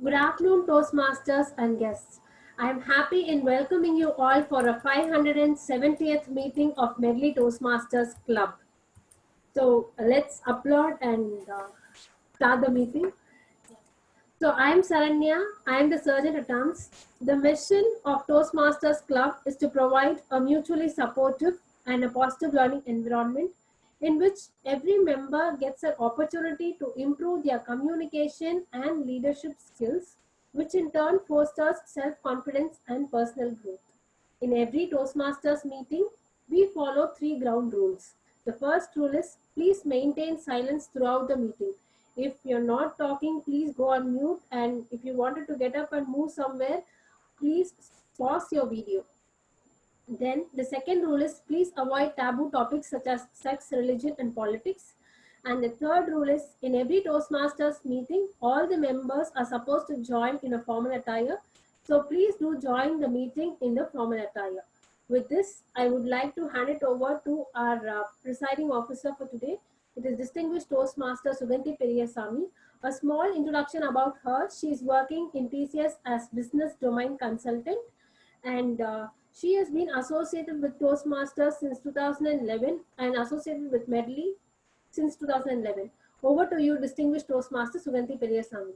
Good afternoon, Toastmasters and guests. I am happy in welcoming you all for a 570th meeting of Medley Toastmasters Club. So let's applaud and start the meeting. So I am Saranya. I am the Sergeant at Arms. The mission of Toastmasters Club is to provide a mutually supportive and a positive learning environment in which every member gets an opportunity to improve their communication and leadership skills, which in turn fosters self-confidence and personal growth. In every Toastmasters meeting, we follow three ground rules. The first rule is please maintain silence throughout the meeting. If you're not talking, please go on mute. And if you wanted to get up and move somewhere, please pause your video. Then the second rule is please avoid taboo topics such as sex, religion, and politics. And the third rule is in every Toastmasters meeting, all the members are supposed to join in a formal attire. So please do join the meeting in the formal attire. With this, I would like to hand it over to our presiding officer for today. It is distinguished Toastmaster Suganti Periyasamy. A small introduction about her. She is working in TCS as business domain consultant, and she has been associated with Toastmasters since 2011 and associated with Medley since 2011. Over to you, distinguished Toastmaster Suganti Periyasamy.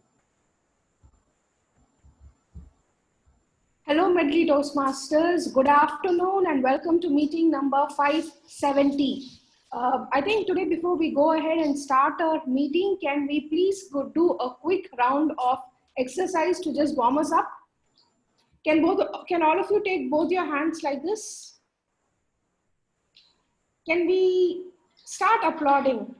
Hello, Medley Toastmasters. Good afternoon and welcome to meeting number 570. I think today, before we go ahead and start our meeting, can we please go do a quick round of exercise to just warm us up? Can all of you take both your hands like this? Can we start applauding?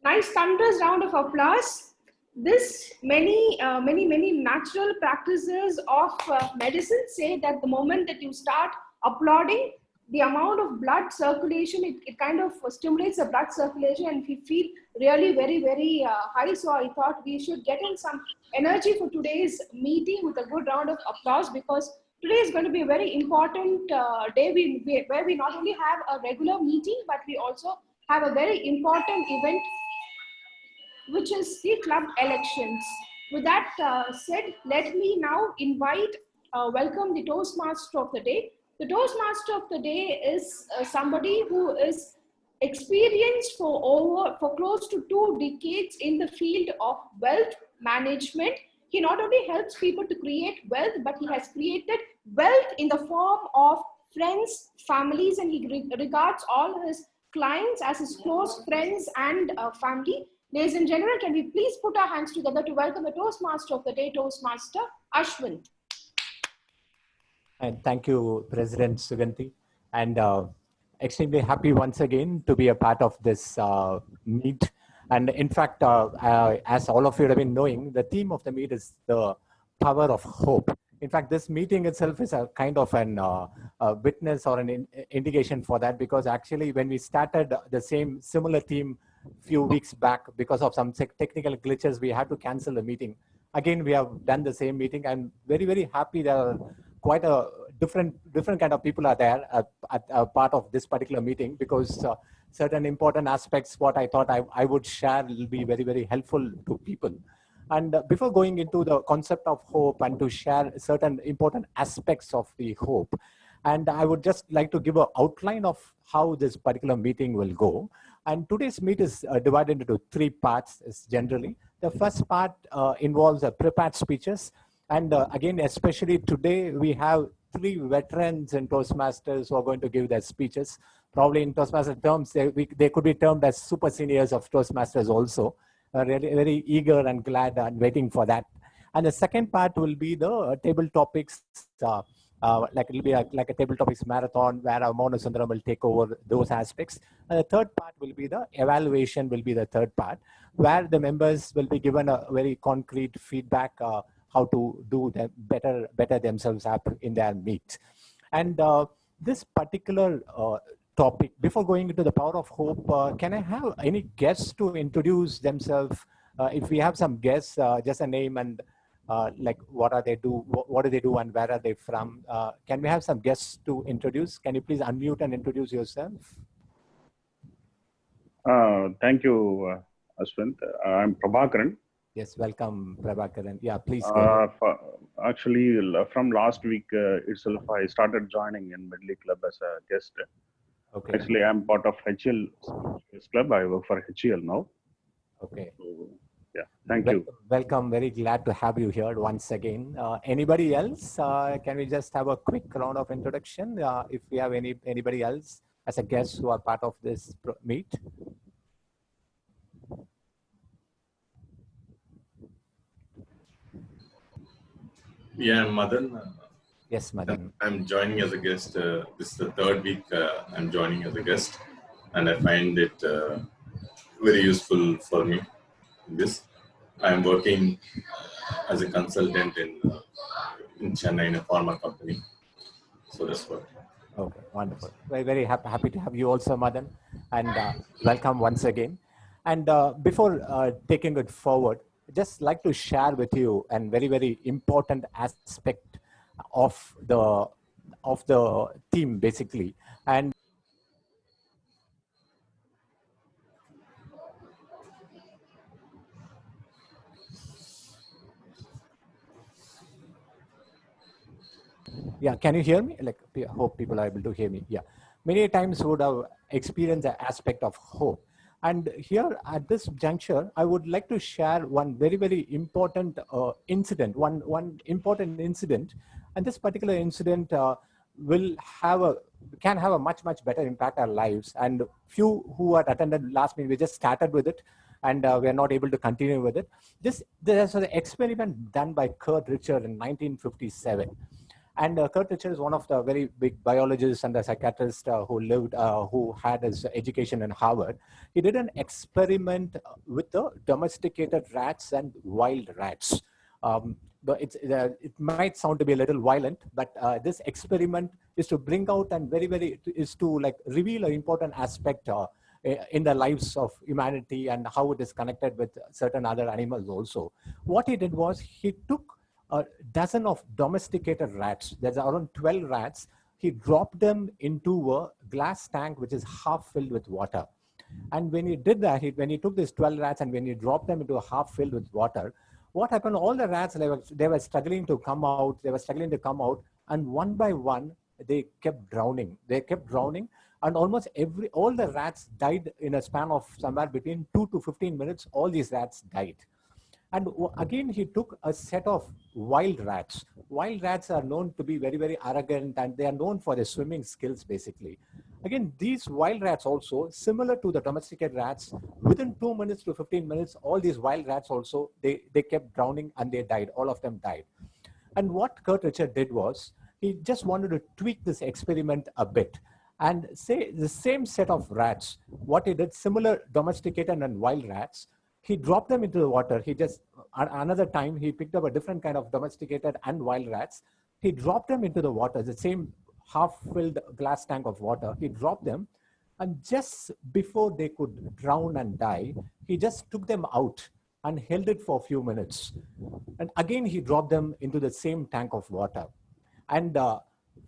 Nice thunderous round of applause. This many natural practices of medicine say that the moment that you start applauding, the amount of blood circulation, it kind of stimulates the blood circulation and we feel really very high. So I thought we should get in some energy for today's meeting with a good round of applause, because today is going to be a very important day where we not only have a regular meeting, but we also have a very important event, which is the club elections. With that said, let me now welcome the Toastmaster of the day. The Toastmaster of the day is somebody who is experienced for close to 2 decades in the field of wealth management. He not only helps people to create wealth, but he has created wealth in the form of friends, families, and he regards all his clients as his close friends and family. Ladies and gentlemen, can we please put our hands together to welcome the Toastmaster of the day, Toastmaster Ashwin. And thank you, President Suganti. And extremely happy once again to be a part of this meet. And in fact, as all of you have been knowing, the theme of the meet is the power of hope. In fact, this meeting itself is a kind of an witness or an indication for that, because actually when we started the similar theme few weeks back, because of some technical glitches, we had to cancel the meeting. Again, we have done the same meeting. I'm very happy there are quite a different kind of people are there at part of this particular meeting, because certain important aspects what I thought I would share will be very helpful to people. And before going into the concept of hope and to share certain important aspects of the hope, and I would just like to give an outline of how this particular meeting will go. And today's meet is divided into 3 parts generally. The first part involves prepared speeches. And again, especially today, we have 3 veterans in Toastmasters who are going to give their speeches. Probably in Toastmaster terms, they could be termed as super seniors of Toastmasters also. Really very eager and glad and waiting for that. And the second part will be the table topics, like it'll be like a table topics marathon where our Mona Sundaram will take over those aspects. And the third part will be the evaluation will be the third part, where the members will be given a very concrete feedback how to do them better themselves up in their meet. And this particular topic, before going into the power of hope, can I have any guests to introduce themselves? If we have some guests, just a name and like what do they do and where are they from? Can we have some guests to introduce? Can you please unmute and introduce yourself? Thank you, Ashwin. I'm Prabhakaran. Yes, welcome, Prabhakaran. Yeah, please go ahead. Actually, from last week itself, I started joining in Medley Club as a guest. Okay. Actually, I'm part of HL Speech Club. I work for HL now. Okay. So, yeah, thank you. Welcome. Very glad to have you here once again. Anybody else? Can we just have a quick round of introduction? If we have anybody else as a guest who are part of this meet? Yeah, I'm Madan. Yes, Madan. I'm joining as a guest. This is the third week I'm joining as a guest, and I find it very useful for me. This I'm working as a consultant in Chennai in a pharma company. So that's what. Okay, wonderful. Very happy to have you also, Madan, and welcome once again. And before taking it forward, just like to share with you a very important aspect of the team, basically. And yeah, can you hear me? Like, I hope people are able to hear me. Yeah, many times would have experienced the aspect of hope. And here at this juncture, I would like to share one very important incident, one important incident. And this particular incident can have a much better impact on our lives. And few who had attended last meeting, we just started with it, and we are not able to continue with it. There's an experiment done by Kurt Richard in 1957. And Kurt Richard is one of the very big biologists and a psychiatrist who had his education in Harvard. He did an experiment with the domesticated rats and wild rats. But it might sound to be a little violent, but this experiment is to bring out and is to like reveal an important aspect in the lives of humanity and how it is connected with certain other animals also. What he did was he took a dozen of domesticated rats. There's around 12 rats. He dropped them into a glass tank which is half filled with water. And when he did that, when he took these 12 rats and when he dropped them into a half filled with water, what happened? All the rats, they were struggling to come out. They were struggling to come out. And one by one, they kept drowning. They kept drowning. And almost all the rats died in a span of somewhere between 2 to 15 minutes. All these rats died. And again, he took a set of wild rats. Wild rats are known to be very arrogant, and they are known for their swimming skills, basically. Again, these wild rats also, similar to the domesticated rats, within 2 minutes to 15 minutes, all these wild rats also, they kept drowning and they died. All of them died. And what Kurt Richard did was, he just wanted to tweak this experiment a bit and say the same set of rats, what he did, similar domesticated and wild rats, he dropped them into the water. He just, another time, he picked up a different kind of domesticated and wild rats. He dropped them into the water, the same half-filled glass tank of water. He dropped them, and just before they could drown and die, he just took them out and held it for a few minutes. And again, he dropped them into the same tank of water. And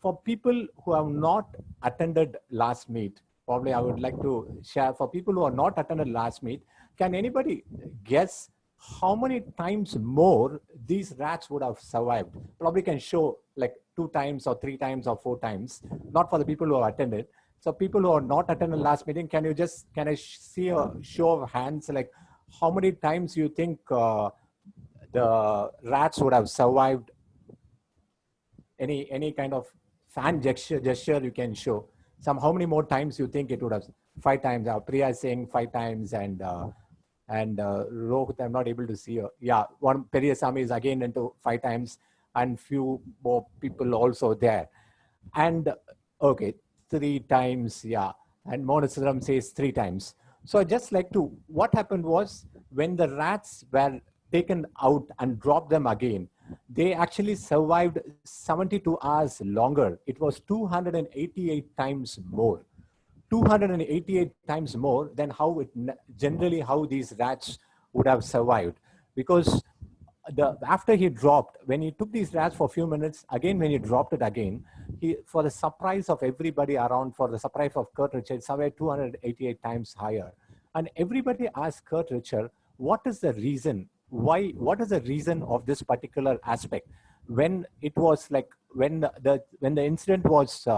for people who have not attended last meet, probably I would like to share, for people who are not attended last meet, can anybody guess how many times more these rats would have survived? Probably can show like 2 times or 3 times or 4 times, not for the people who have attended. So people who are not attended last meeting, can I see a show of hands, like how many times you think the rats would have survived? Any kind of fan gesture you can show. How many more times you think it would have? 5 times. Priya is saying 5 times, and Rohit, I'm not able to see her. Yeah, one Periyasamy is again into 5 times, and few more people also there. And okay, 3 times, yeah. And Monasuram says 3 times. So I just like to, what happened was when the rats were taken out and dropped them again, they actually survived 72 hours longer. It was 288 times more. 288 times more than how these rats would have survived. Because after he dropped, when he took these rats for a few minutes, again, when he dropped it again, for the surprise of everybody around, for the surprise of Kurt Richard, survived 288 times higher. And everybody asked Kurt Richer, what is the reason? What is the reason of this particular aspect? When it was like, when the incident was,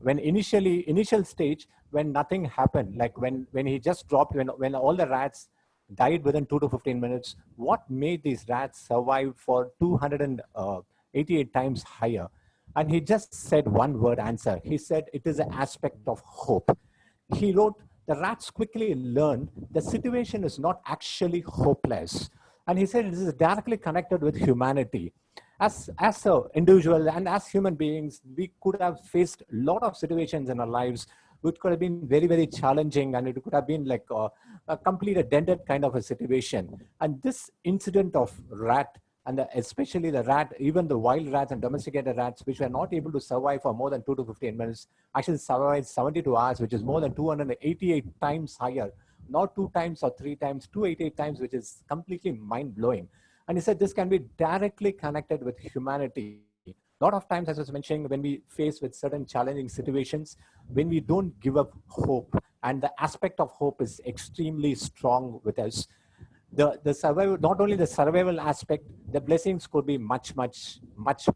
when initial stage, when nothing happened, like when he just dropped, when all the rats died within 2 to 15 minutes, what made these rats survive for 288 times higher? And he just said one word answer. He said, it is an aspect of hope. He wrote, the rats quickly learned the situation is not actually hopeless. And he said, it is directly connected with humanity. As an individual and as human beings, we could have faced a lot of situations in our lives which could have been very, very challenging, and it could have been like a complete addendum kind of a situation. And this incident of rat, and especially the rat, even the wild rats and domesticated rats, which were not able to survive for more than 2 to 15 minutes, actually survived 72 hours, which is more than 288 times higher, not 2 times or 3 times, 288 times, which is completely mind-blowing. And he said this can be directly connected with humanity. A lot of times, as I was mentioning, when we face with certain challenging situations, when we don't give up hope, and the aspect of hope is extremely strong with us, the survival, not only the survival aspect, the blessings could be much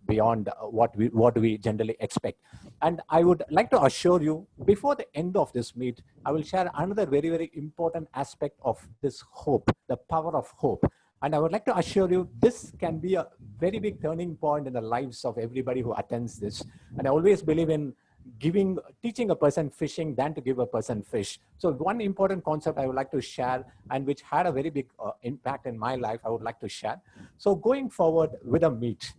beyond what we generally expect. And I would like to assure you, before the end of this meet, I will share another very important aspect of this hope, the power of hope. And I would like to assure you, this can be a very big turning point in the lives of everybody who attends this. And I always believe in teaching a person fishing than to give a person fish. So one important concept I would like to share, and which had a very big impact in my life, I would like to share. So going forward with a meet,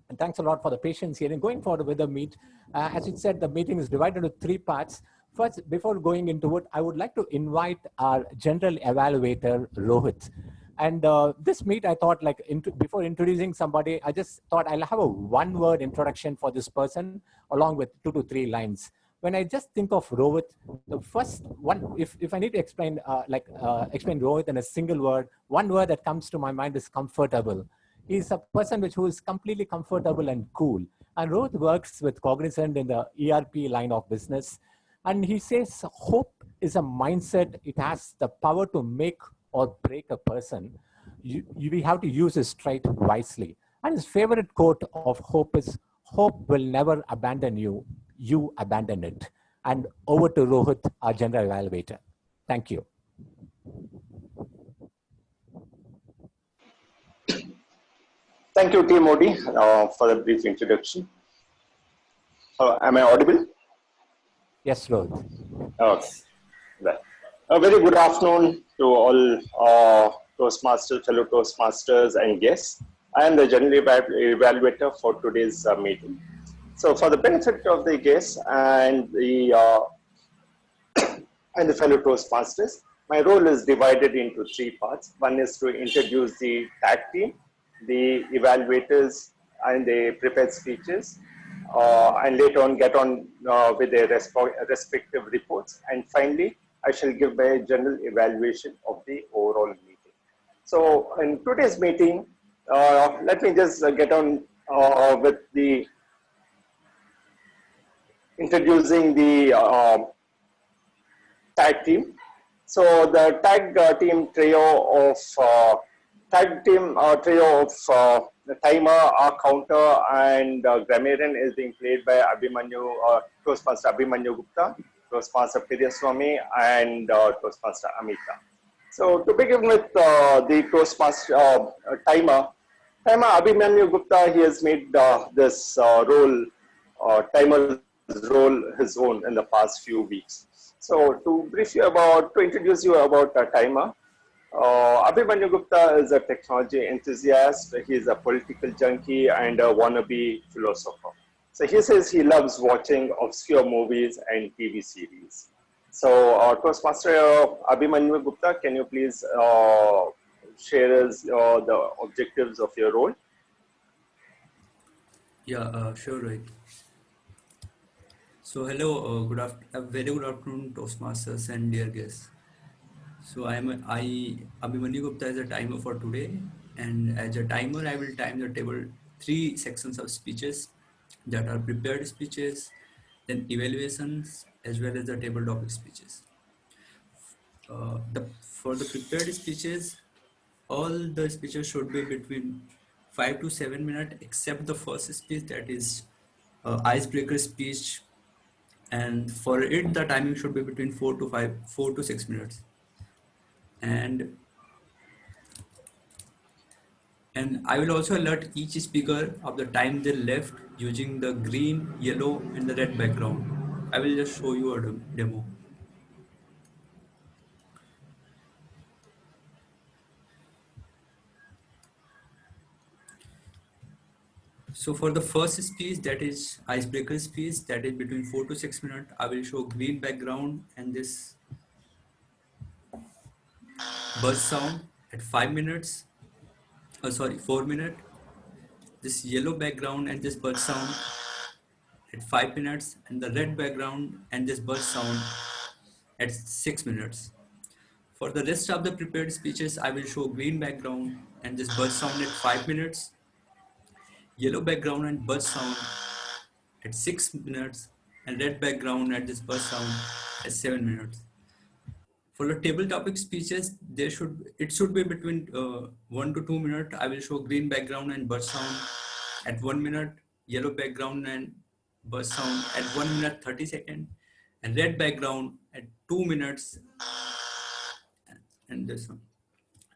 and thanks a lot for the patience here. And going forward with the meet, as it said, the meeting is divided into 3 parts. First, before going into it, I would like to invite our general evaluator, Rohit. And this meet, I thought, like, before introducing somebody, I just thought I'll have a one-word introduction for this person, along with 2 to 3 lines. When I just think of Rohit, the first one, if I need to explain, explain Rohit in a single word, one word that comes to my mind is comfortable. He's a person who is completely comfortable and cool. And Rohit works with Cognizant in the ERP line of business. And he says, hope is a mindset. It has the power to make or break a person. We have to use his trait wisely. And his favorite quote of hope is, hope will never abandon you, you abandon it. And over to Rohit, our general evaluator. Thank you. Thank you, T. Modi, for the brief introduction. Am I audible? Yes, Rohit. Okay. Well, a very good afternoon to all Toastmasters, fellow Toastmasters and guests. I am the general evaluator for today's meeting. So for the benefit of the guests and the fellow Toastmasters, my role is divided into 3 parts. One is to introduce the tag team, the evaluators and the prepared speeches, and later on get on with their respective reports. And finally, I shall give my general evaluation of the overall meeting. So in today's meeting, let me just get on with the introducing the tag team. So the tag team trio of the timer, our counter, and grammarian is being played by Toastmaster Abhimanyu Gupta, Toastmaster Piryaswamy, and Toastmaster Amita. So to begin with the Toastmaster timer Abhimanyu Gupta, he has made this timer's role his own in the past few weeks. So to introduce you about a timer, Abhimanyu Gupta is a technology enthusiast. He is a political junkie and a wannabe philosopher. So he says he loves watching obscure movies and TV series. So Toastmaster Abhimanyu Gupta, can you please share us the objectives of your role? Yeah, sure, right. So hello, very good afternoon, Toastmasters and dear guests. So Abhimanyu Gupta is a timer for today, and as a timer, I will time the table 3 sections of speeches that are prepared speeches, then evaluations, as well as the table topic speeches. For the prepared speeches, all the speeches should be between 5 to 7 minutes, except the first speech, that is icebreaker speech, and for it the timing should be between 4 to 6 minutes. And I will also alert each speaker of the time they left using the green, yellow, and the red background. I will just show you a demo. So for the first speech, that is icebreaker speech, that is between 4 to 6 minutes, I will show green background and this buzz sound at 5 minutes. Oh, sorry, 4 minutes. This yellow background and this buzz sound at 5 minutes, and the red background and this buzz sound at 6 minutes. For the rest of the prepared speeches, I will show green background and this buzz sound at 5 minutes, yellow background and buzz sound at 6 minutes, and red background and this buzz sound at 7 minutes. For the table topic speeches, it should be between 1 to 2 minutes. I will show green background and buzz sound at 1 minute, yellow background and buzz sound at 1 minute 30 seconds, and red background at 2 minutes, and this one.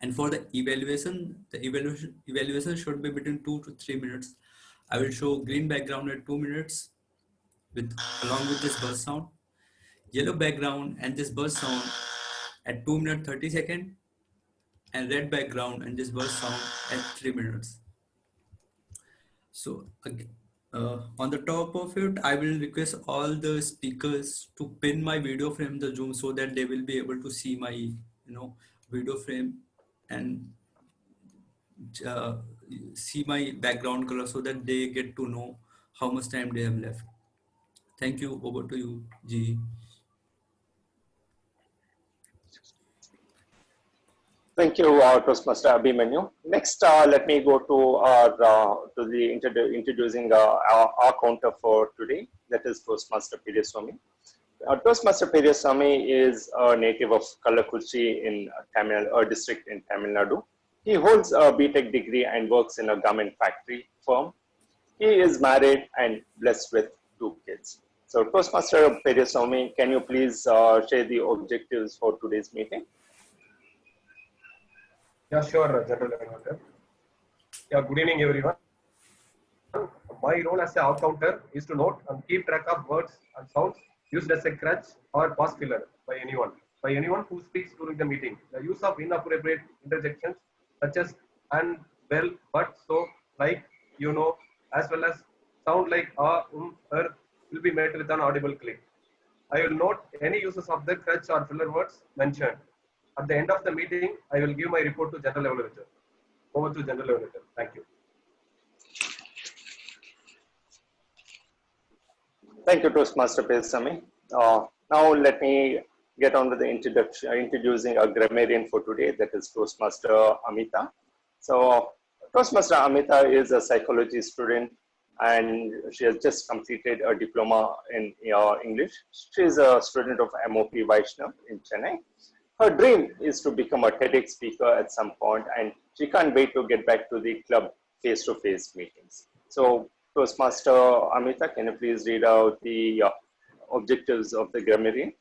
And for the evaluation should be between 2 to 3 minutes. I will show green background at 2 minutes along with this buzz sound, yellow background and this buzz sound at 2 minutes 30 seconds, and red background and this buzz sound at 3 minutes. So on the top of it, I will request all the speakers to pin my video frame in the Zoom so that they will be able to see my video frame and see my background color so that they get to know how much time they have left. Thank you. Over to you, G. Thank you, Toastmaster Abhimanyu. Next, let me go to introducing our counter for today. That is Toastmaster Swami. Toastmaster Swami is a native of Kalakurchi in district in Tamil Nadu. He holds a BTech degree and works in a garment factory firm. He is married and blessed with 2 kids. So, Toastmaster Swami, can you please share the objectives for today's meeting? Yeah, sure, General Manager. Yeah, good evening, everyone. My role as a counter is to note and keep track of words and sounds used as a crutch or pause filler by anyone who speaks during the meeting. The use of inappropriate interjections such as and, well, but, so, like, as well as sound like will be met with an audible click. I will note any uses of the crutch or filler words mentioned. At the end of the meeting, I will give my report to General Manager. Over to General Manager. Thank you. Thank you, Toastmaster Pesami. Now let me get on with the introducing a grammarian for today, that is Toastmaster Amita. So Toastmaster Amita is a psychology student and she has just completed a diploma in English. She is a student of MOP Vaishnav in Chennai. Her dream is to become a TEDx speaker at some point, and she can't wait to get back to the club face-to-face meetings. So, Toastmaster Amita, can you please read out the objectives of the grammarian?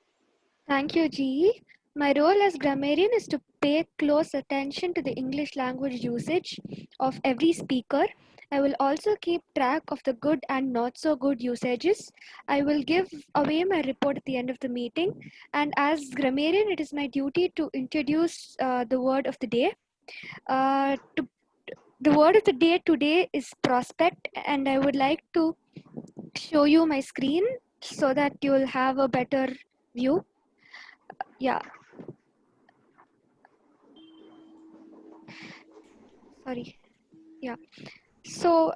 Thank you, G. My role as grammarian is to pay close attention to the English language usage of every speaker. I will also keep track of the good and not so good usages. I will give away my report at the end of the meeting. And as grammarian, it is my duty to introduce the word of the day. The word of the day today is prospect, and I would like to show you my screen so that you will have a better view. Yeah. Sorry. Yeah. So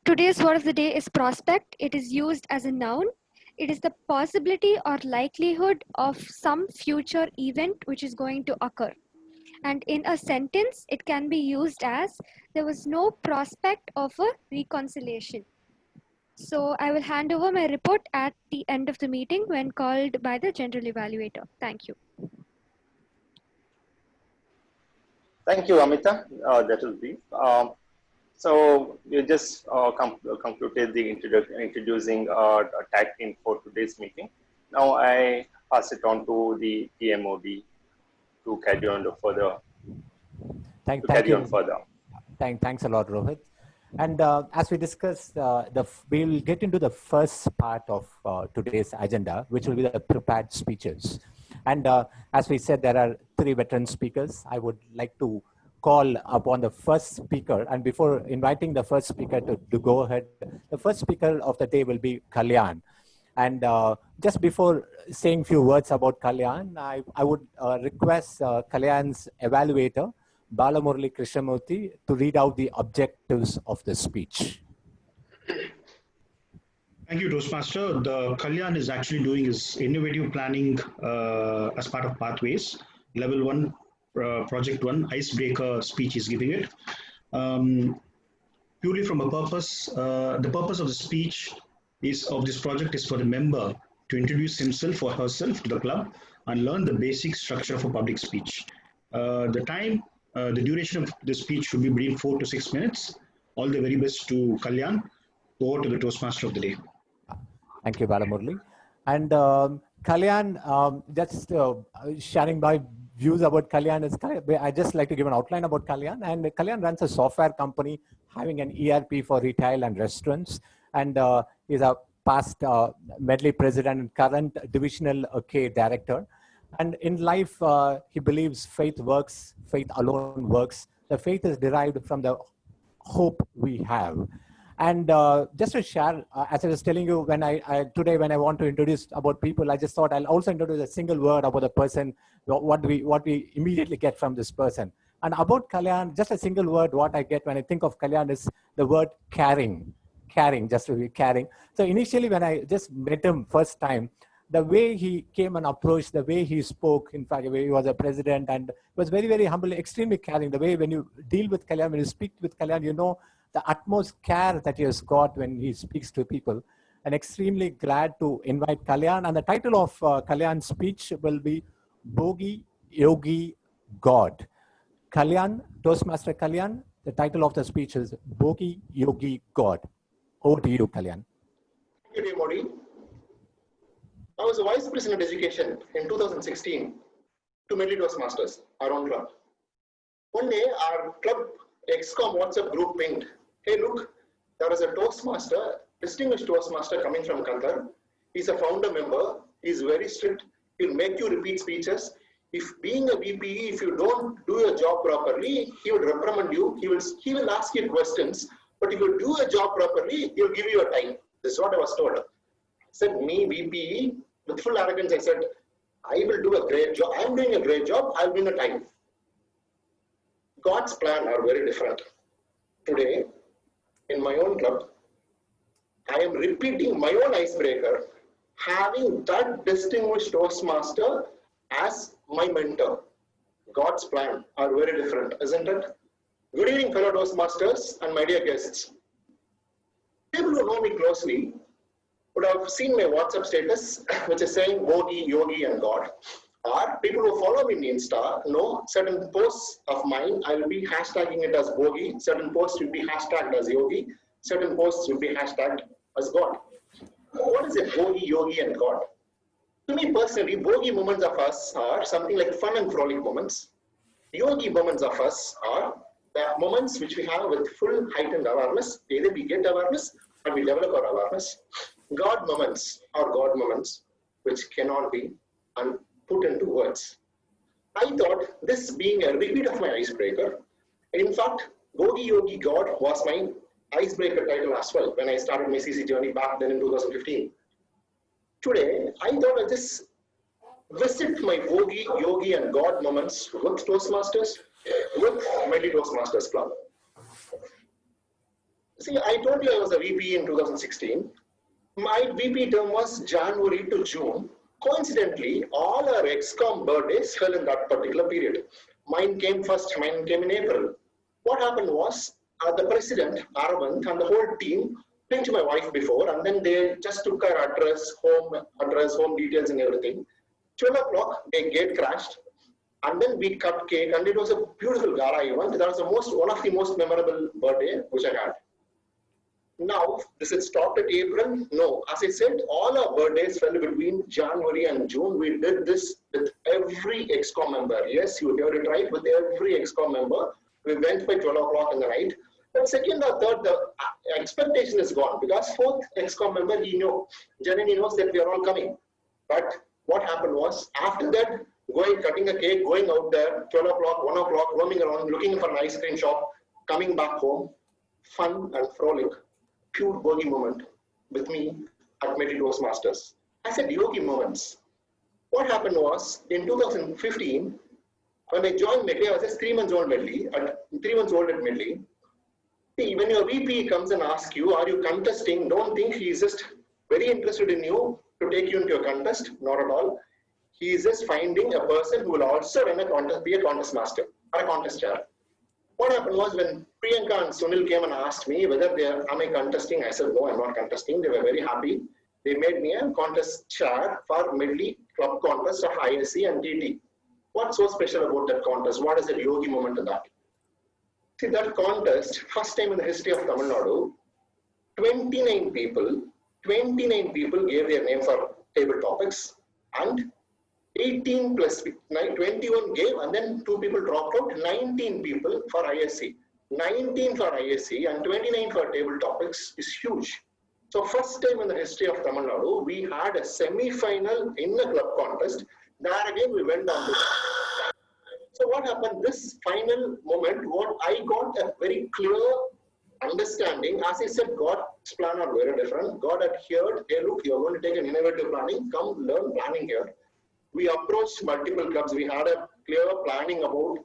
today's word of the day is prospect. It is used as a noun. It is the possibility or likelihood of some future event which is going to occur. And in a sentence, it can be used as there was no prospect of a reconciliation. So I will hand over my report at the end of the meeting when called by the general evaluator. Thank you. Thank you, Amita. That was brief. So we just concluded the introducing a tag team for today's meeting. Now I pass it on to the TMOD to carry on further. Thanks a lot, Rohit. And as we discussed, we'll get into the first part of today's agenda, which will be the prepared speeches. And as we said, there are 3 veteran speakers. I would like to call upon the first speaker. And before inviting the first speaker to go ahead, the first speaker of the day will be Kalyan. And just before saying a few words about Kalyan, I would request Kalyan's evaluator, Balamurali Krishnamurthy, to read out the objectives of the speech. Thank you, Toastmaster. The Kalyan is actually doing his innovative planning as part of Pathways. Level 1, Project 1, Icebreaker Speech is giving it. Purely from a purpose, the purpose of the speech of this project is for the member to introduce himself or herself to the club and learn the basic structure of a public speech. The duration of the speech should be between 4 to 6 minutes. All the very best to Kalyan. Over to the Toastmaster of the day. Thank you, Balamurali. And Kalyan, just sharing my views about Kalyan. I just like to give an outline about Kalyan. And Kalyan runs a software company having an ERP for retail and restaurants. And is a past Medley president and current divisional K director. And in life, he believes faith works, faith alone works. The faith is derived from the hope we have. And just to share, as I was telling you, today when I want to introduce about people, I just thought I'll also introduce a single word about the person, what we immediately get from this person. And about Kalyan, just a single word, what I get when I think of Kalyan is the word caring, just to be caring. So initially when I just met him first time, the way he came and approached, the way he spoke, in fact, he was a president and was very, very humble, extremely caring. The way when you deal with Kalyan, when you speak with Kalyan, you know the utmost care that he has got when he speaks to people. And extremely glad to invite Kalyan. And the title of Kalyan's speech will be Bogi Yogi God. Kalyan, Toastmaster Kalyan, the title of the speech is Bogi Yogi God. Over to you, Kalyan. Thank you, Modi. I was a Vice President of Education in 2016 to Medley Toastmasters, our own club. One day, our club XCOM WhatsApp group pinged, hey, look, there is a Toastmaster, distinguished Toastmaster coming from Qatar. He's a founder member. He's very strict. He'll make you repeat speeches. If being a VPE, if you don't do your job properly, he will reprimand you. He will ask you questions. But if you do your job properly, he'll give you a time. This is what I was told. I said, me, VPE, with full arrogance, I said, I will do a great job. I'm doing a great job. I'll win a time. God's plan are very different. Today, in my own club, I am repeating my own icebreaker, having that distinguished Toastmaster as my mentor. God's plan are very different, isn't it? Good evening, fellow Toastmasters and my dear guests. People who know me closely would have seen my WhatsApp status, which is saying Bogi, Yogi, and God. Or people who follow me in Insta know certain posts of mine, I will be hashtagging it as Bogi, certain posts will be hashtagged as Yogi, certain posts will be hashtagged as God. What is it, Bogi, Yogi, and God? To me personally, Bogi moments of us are something like fun and frolic moments. Yogi moments of us are the moments which we have with full heightened awareness. Either we get awareness or we develop our awareness. God moments are God moments which cannot be put into words. I thought this being a repeat of my icebreaker, in fact, Bogi Yogi God was my icebreaker title as well when I started my CC journey back then in 2015. Today, I thought I'd just visit my Bogi, Yogi, and God moments with Toastmasters, with Medley Toastmasters Club. See, I told you I was a VP in 2016. My VP term was January to June. Coincidentally, all our XCOM birthdays fell in that particular period. Mine came first, mine came in April. What happened was, the president, Arvind, and the whole team pinged to my wife before, and then they just took her address, home details and everything. 12 o'clock, their gate crashed. And then we cut cake, and it was a beautiful gala event. That was one of the most memorable birthday which I had. Now, does it stop at April? No. As I said, all our birthdays fell between January and June. We did this with every ExCom member. Yes, you heard it right, with every ExCom member. We went by 12 o'clock in the night. But second or third, the expectation is gone, because fourth ExCom member, Janani knows that we are all coming. But what happened was, after that, cutting a cake, going out there, 12 o'clock, 1 o'clock, roaming around, looking for an ice cream shop, coming back home, fun and frolic. Pure yogi moment with me at Medley Toastmasters. I said yogi moments. What happened was, in 2015, when I joined Medley, I was just 3 months old Medley, 3 months old at Medley. See, when your VP comes and asks you, are you contesting? Don't think he is just very interested in you to take you into a contest. Not at all. He is just finding a person who will also run a contest, be a contest master or a contest chair. What happened was, when Priyanka and Sunil came and asked me whether am I contesting, I said, no, I'm not contesting. They were very happy. They made me a contest chair for Medley Club contest of ISC and TT. What's so special about that contest? What is the yogi moment in that? See, that contest, first time in the history of Tamil Nadu, 29 people gave their name for table topics, and 18 plus 21 gave, and then 2 people dropped out, 19 people for ISC. 19 for ISC and 29 for table topics is huge. So first time in the history of Tamil Nadu, we had a semi-final in the club contest. There again, we went on to. So what happened, this final moment, what I got a very clear understanding. As I said, God's plan are very different. God had heard, hey, look, you're going to take an innovative planning, come learn planning here. We approached multiple clubs. We had a clear planning about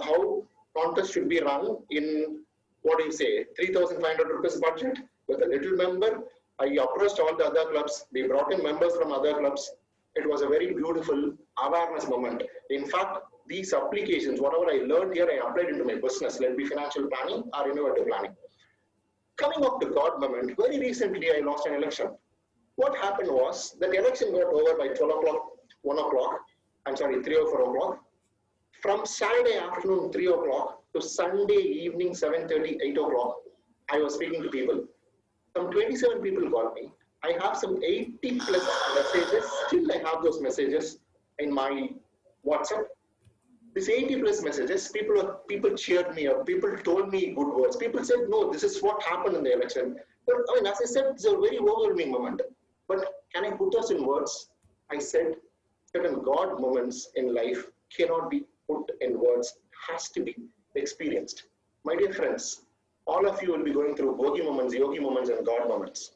how contest should be run in, 3,500 rupees budget with a little member. I approached all the other clubs. We brought in members from other clubs. It was a very beautiful awareness moment. In fact, these applications, whatever I learned here, I applied into my business, let it be financial planning or innovative planning. Coming up to God moment, very recently I lost an election. What happened was, that election got over by 12 o'clock, 1 o'clock, 3 or 4 o'clock. From Saturday afternoon, 3 o'clock, to Sunday evening, 7:30, 8 o'clock, I was speaking to people. Some 27 people called me. I have some 80 plus messages. Still, I have those messages in my WhatsApp. These 80 plus messages, people cheered me up. People told me good words. People said, no, this is what happened in the election. But as I said, it's a very overwhelming moment. But can I put those in words? I said, certain God moments in life cannot be put in words, has to be experienced. My dear friends, all of you will be going through yogi moments, and God moments.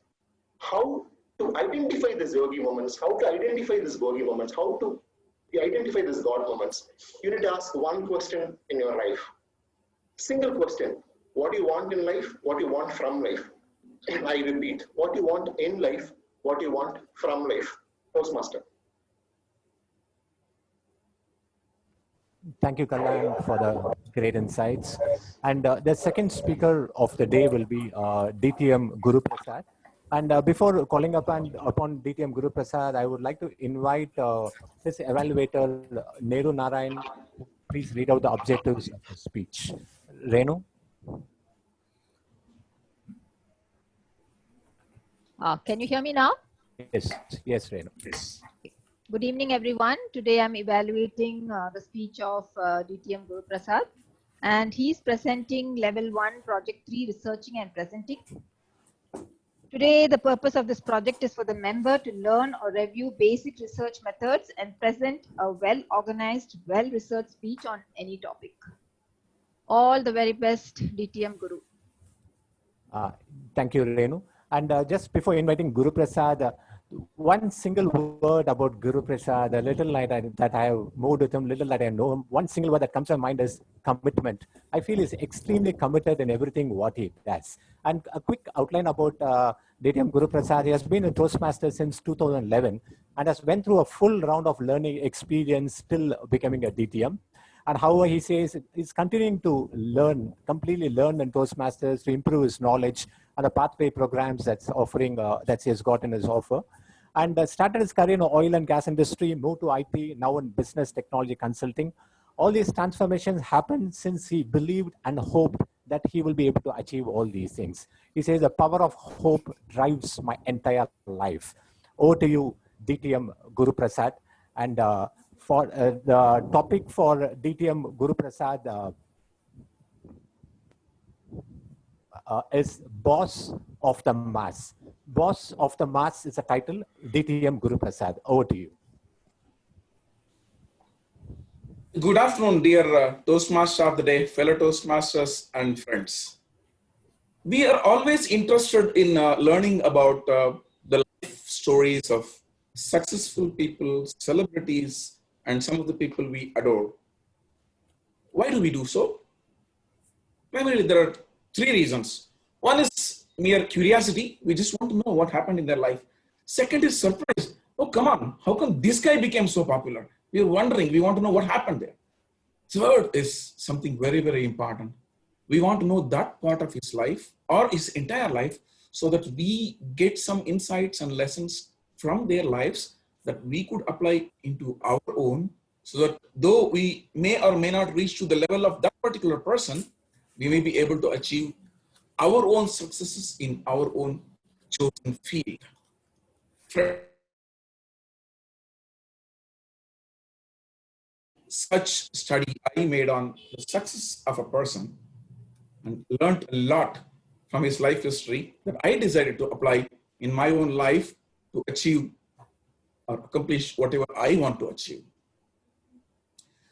How to identify these yogi moments, how to identify these yogi moments, how to identify these God moments? You need to ask one question in your life. Single question. What do you want in life? What do you want from life? I repeat, what you want in life, what you want from life. Toastmaster. Thank you, Kalyan, for the great insights. And the second speaker of the day will be DTM Guru Prasad. And before calling upon DTM Guru Prasad, I would like to invite this evaluator, Nehru Narayan. Please read out the objectives of the speech. Renu? Can you hear me now? Yes, Renu. Yes. Good evening, everyone. Today I'm evaluating the speech of DTM Guru Prasad, and he's presenting level 1, project 3, researching and presenting. Today, the purpose of this project is for the member to learn or review basic research methods and present a well-organized, well-researched speech on any topic. All the very best, DTM Guru. Thank you, Renu. And just before inviting Guru Prasad, one single word about Guru Prasad, a little light that I have moved with him, little that I know him, one single word that comes to my mind is commitment. I feel he's extremely committed in everything what he does. And a quick outline about DTM Guru Prasad. He has been a Toastmaster since 2011 and has went through a full round of learning experience, still becoming a DTM. And however, he says he's continuing to learn, completely learn in Toastmasters to improve his knowledge and the pathway programs that's offering, that he has got in his offer. and started his career in the oil and gas industry, moved to IT, now in business technology consulting. All these transformations happened since he believed and hoped that he will be able to achieve all these things. He says, the power of hope drives my entire life. Over to you, DTM Guru Prasad. And for the topic for DTM Guru Prasad is Boss of the Mass. Boss of the Mass is a title. DTM Guru Prasad. Over to you. Good afternoon, dear Toastmaster of the day, fellow Toastmasters and friends. We are always interested in learning about the life stories of successful people, celebrities, and some of the people we adore. Why do we do so? Primarily, there are three reasons. One is mere curiosity. We just want to know what happened in their life. Second is surprise. Oh, come on. How come this guy became so popular? We are wondering. We want to know what happened there. Third is something very, very important. We want to know that part of his life or his entire life so that we get some insights and lessons from their lives that we could apply into our own, so that though we may or may not reach to the level of that particular person, we may be able to achieve our own successes in our own chosen field. Such study I made on the success of a person and learned a lot from his life history that I decided to apply in my own life to achieve or accomplish whatever I want to achieve.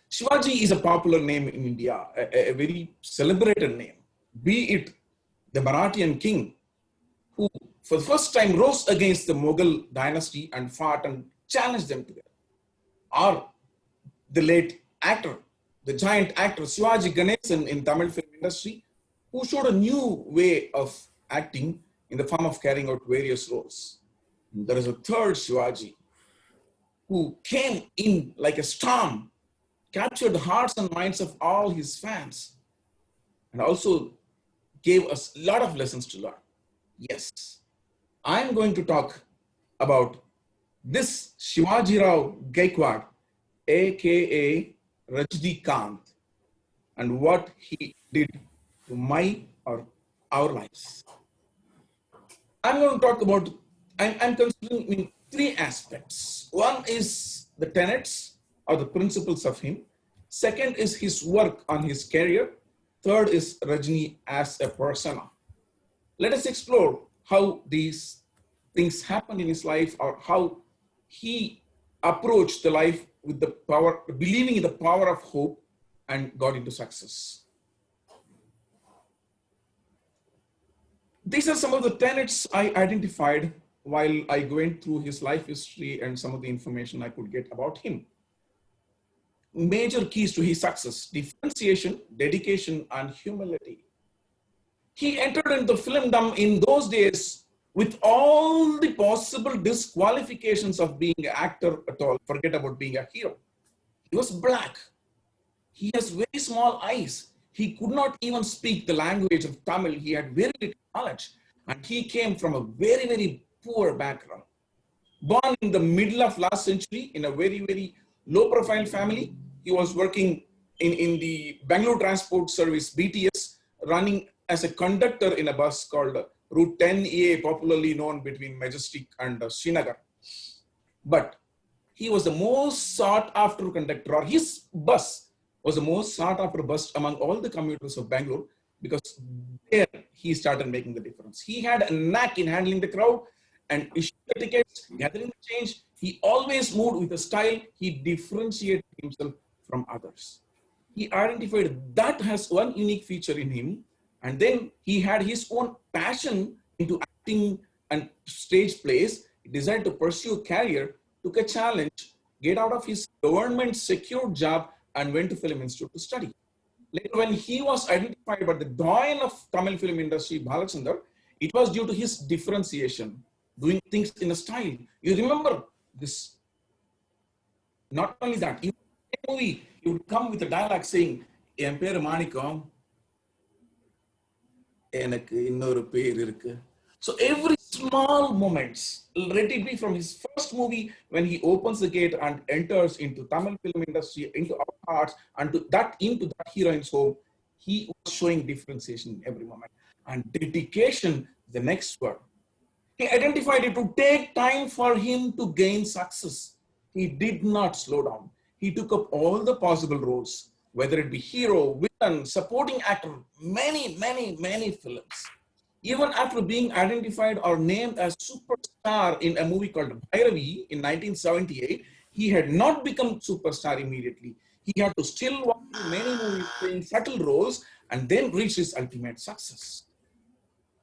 Shivaji is a popular name in India, a very celebrated name, be it the Marathian king who for the first time rose against the Mughal dynasty and fought and challenged them together, or the late actor, the giant actor Shivaji Ganesan in Tamil film industry, who showed a new way of acting in the form of carrying out various roles. And there is a third Shivaji who came in like a storm, captured the hearts and minds of all his fans, and also gave us a lot of lessons to learn. Yes, I'm going to talk about this Shivaji Rao Gaikwad, aka Rajnikant, and what he did to my or our lives. I'm going to talk about, I'm considering in three aspects. One is the tenets or the principles of him. Second is his work on his career. Third is Rajni as a persona. Let us explore how these things happened in his life, or how he approached the life with the power, believing in the power of hope, and got into success. These are some of the tenets I identified while I went through his life history and some of the information I could get about him. Major keys to his success: differentiation, dedication, and humility. He entered into filmdom in those days with all the possible disqualifications of being an actor at all. Forget about being a hero. He was black. He has very small eyes. He could not even speak the language of Tamil. He had very little knowledge. And he came from a very, very poor background. Born in the middle of last century in a very, very low profile family. He was working in the Bangalore Transport Service, BTS, running as a conductor in a bus called Route 10A, popularly known between Majestic and Srinagar. But he was the most sought after conductor, or his bus was the most sought after bus among all the commuters of Bangalore, because there he started making the difference. He had a knack in handling the crowd and issuing the tickets, gathering the change. He always moved with a style. He differentiated himself from others. He identified that has one unique feature in him, and then he had his own passion into acting and stage plays. He decided to pursue a career, took a challenge, get out of his government secured job, and went to Film Institute to study. Later, when he was identified by the doyen of Tamil film industry, Balachander, it was due to his differentiation, doing things in a style. You remember this. Not only that, in a movie, he would come with a dialogue saying, "En peru Manikam, enakku innoru per irukku." So every small moments, let it be from his first movie when he opens the gate and enters into Tamil film industry, into our hearts, and into that heroine's home, he was showing differentiation every moment. And dedication, the next word. He identified it to take time for him to gain success. He did not slow down. He took up all the possible roles, whether it be hero, villain, supporting actor, many films. Even after being identified or named as superstar in a movie called Bhairavi in 1978, he had not become superstar immediately. He had to still walk through many movies playing subtle roles and then reach his ultimate success.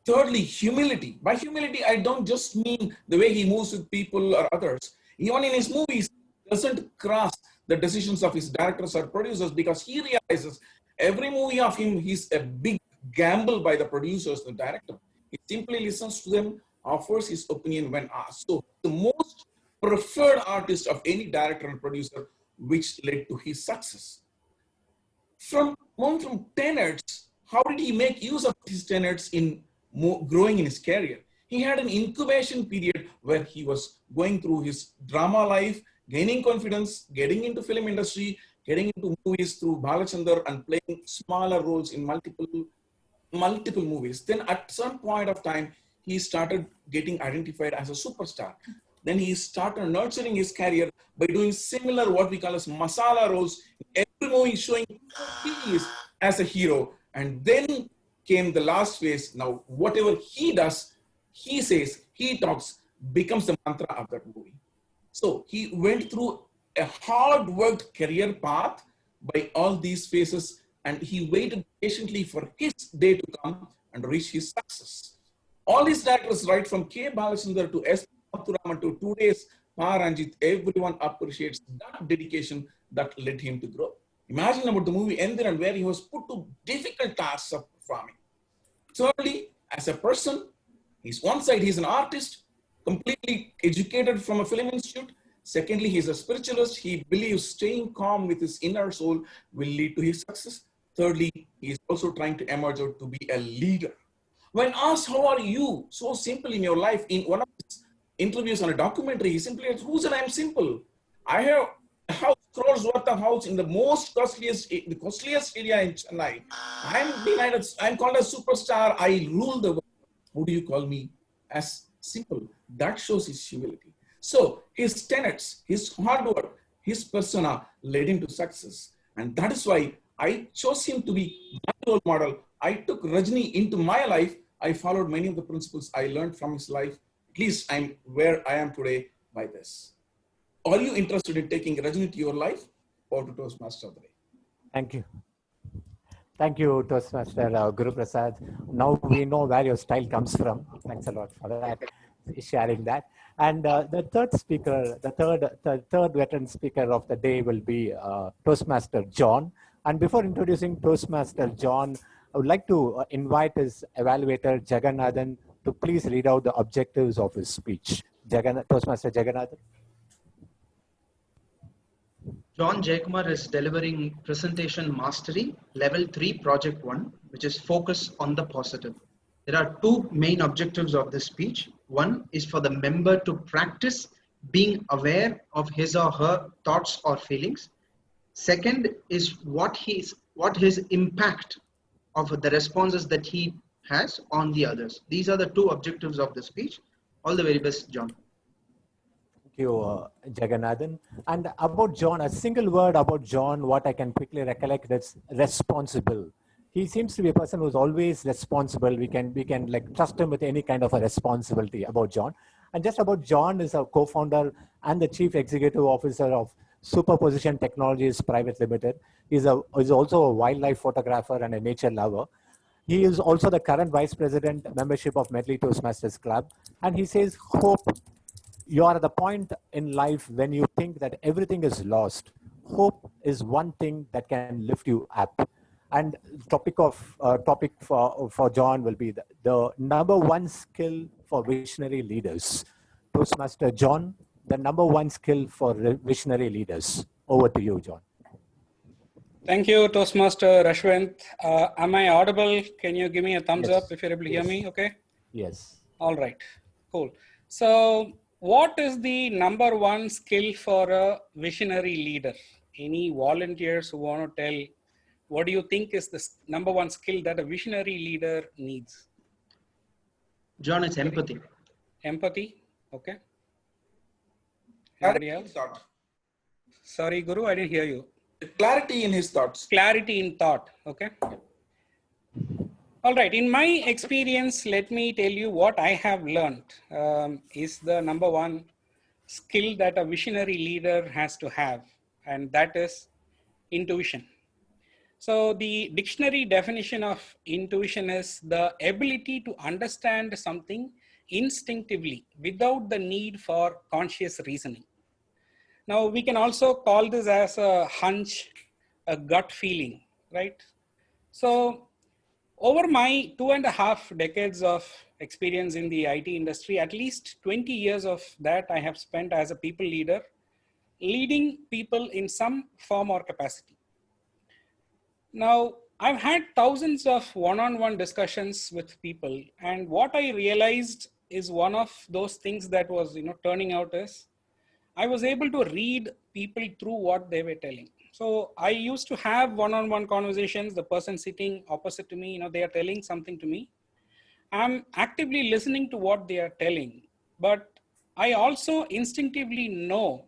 Thirdly, humility. By humility, I don't just mean the way he moves with people or others. Even in his movies, he doesn't cross the decisions of his directors or producers because he realizes every movie of him is a big gamble by the producers, the director. He simply listens to them, offers his opinion when asked. So the most preferred artist of any director and producer, which led to his success. From tenets, how did he make use of his tenets in growing in his career? He had an incubation period where he was going through his drama life, gaining confidence, getting into film industry, getting into movies through Balachandar and playing smaller roles in multiple movies. Then at some point of time, he started getting identified as a superstar. Then he started nurturing his career by doing similar what we call as masala roles. Every movie showing who he is as a hero. And then came the last phase. Now, whatever he does, he says, he talks, becomes the mantra of that movie. So he went through a hard-worked career path by all these phases, and he waited patiently for his day to come and reach his success. All his directors, right from K. Balachandar to S. Mathuraman to today's Ranjit, everyone appreciates that dedication that led him to grow. Imagine about the movie Endir and where he was put to difficult tasks of performing. Thirdly, as a person, he's one side, he's an artist, completely educated from a film institute. Secondly, he's a spiritualist. He believes staying calm with his inner soul will lead to his success. Thirdly, he is also trying to emerge out to be a leader. When asked, how are you? So simple in your life. In one of his interviews on a documentary, he simply said, who said I'm simple? I have a house, crores worth of house in the the costliest area in Chennai. I'm called a superstar. I rule the world. Who do you call me? As simple. That shows his humility. So his tenets, his hard work, his persona led him to success. And that is why I chose him to be my role model. I took Rajni into my life. I followed many of the principles I learned from his life. At least I'm where I am today by this. Are you interested in taking Rajni to your life or to Toastmaster today? Thank you. Thank you, Toastmaster Guru Prasad. Now we know where your style comes from. Thanks a lot for that, sharing that. And the third speaker, the third veteran speaker of the day will be Toastmaster John. And before introducing Toastmaster John, I would like to invite his evaluator, Jagannathan, to please read out the objectives of his speech. Toastmaster Jagannathan. John Jayakumar is delivering Presentation Mastery, Level 3, Project 1, which is focus on the positive. There are two main objectives of this speech. One is for the member to practice being aware of his or her thoughts or feelings. Second is what his impact of the responses that he has on the others. These are the two objectives of the speech. All the very best, John. Thank you, Jagannathan. And about John, a single word about John, what I can quickly recollect is responsible. He seems to be a person who's always responsible. We can like trust him with any kind of a responsibility about John. And just about John is a co-founder and the chief executive officer of Superposition Technologies Private Limited. He's also a wildlife photographer and a nature lover. He is also the current vice president membership of Medley Toastmasters Club. And he says, hope you are at the point in life when you think that everything is lost. Hope is one thing that can lift you up. And topic for John will be the number one skill for visionary leaders. Toastmaster John, the number one skill for visionary leaders. Over to you, John. Thank you, Toastmaster Ashwant. Am I audible? Can you give me a thumbs Yes. up if you're able to hear me? Okay. Yes. All right, cool. So what is the number one skill for a visionary leader? Any volunteers who want to tell, what do you think is the number one skill that a visionary leader needs? John, it's empathy. Empathy, okay. Anybody else? Sorry, Guru, I didn't hear you. Clarity in his thoughts. Clarity in thought, okay. All right, in my experience, let me tell you what I have learned is the number one skill that a visionary leader has to have, and that is intuition. So the dictionary definition of intuition is the ability to understand something instinctively without the need for conscious reasoning. Now, we can also call this as a hunch, a gut feeling, right? So over my 2.5 decades of experience in the IT industry, at least 20 years of that I have spent as a people leader, leading people in some form or capacity. Now, I've had thousands of one-on-one discussions with people, and what I realized is one of those things that was, turning out is I was able to read people through what they were telling. So I used to have one-on-one conversations, the person sitting opposite to me, they are telling something to me. I'm actively listening to what they are telling, but I also instinctively know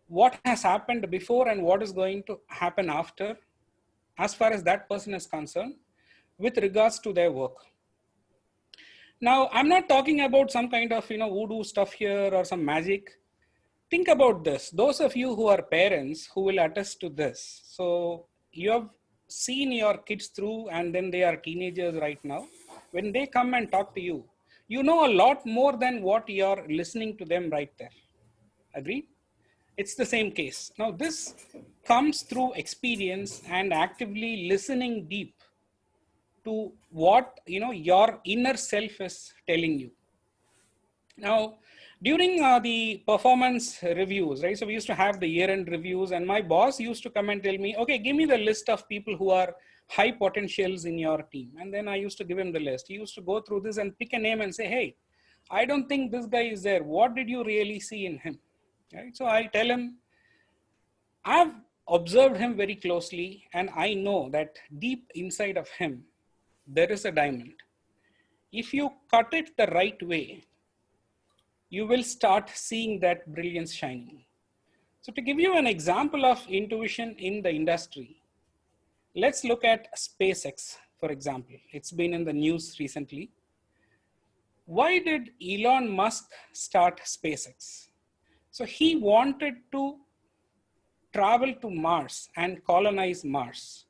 what has happened before and what is going to happen after, as far as that person is concerned, with regards to their work. Now, I'm not talking about some kind of, voodoo stuff here or some magic. Think about this. Those of you who are parents who will attest to this. So you have seen your kids through and then they are teenagers right now. When they come and talk to you, you know a lot more than what you're listening to them right there. Agree? It's the same case. Now this comes through experience and actively listening deep to what your inner self is telling you. Now, during the performance reviews, right? So we used to have the year-end reviews, and my boss used to come and tell me, okay, give me the list of people who are high potentials in your team. And then I used to give him the list. He used to go through this and pick a name and say, hey, I don't think this guy is there. What did you really see in him? Right? So I tell him, I've observed him very closely, and I know that deep inside of him, there is a diamond. If you cut it the right way, you will start seeing that brilliance shining. So to give you an example of intuition in the industry, let's look at SpaceX, for example. It's been in the news recently. Why did Elon Musk start SpaceX? So he wanted to travel to Mars and colonize Mars.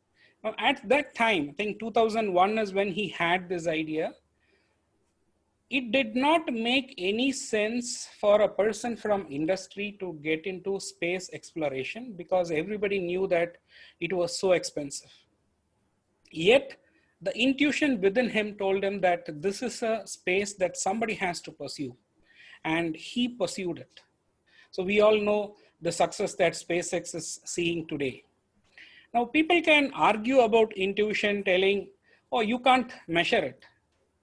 Now, at that time, I think 2001 is when he had this idea. It did not make any sense for a person from industry to get into space exploration because everybody knew that it was so expensive. Yet the intuition within him told him that this is a space that somebody has to pursue, and he pursued it. So we all know the success that SpaceX is seeing today. Now people can argue about intuition, telling, oh, you can't measure it.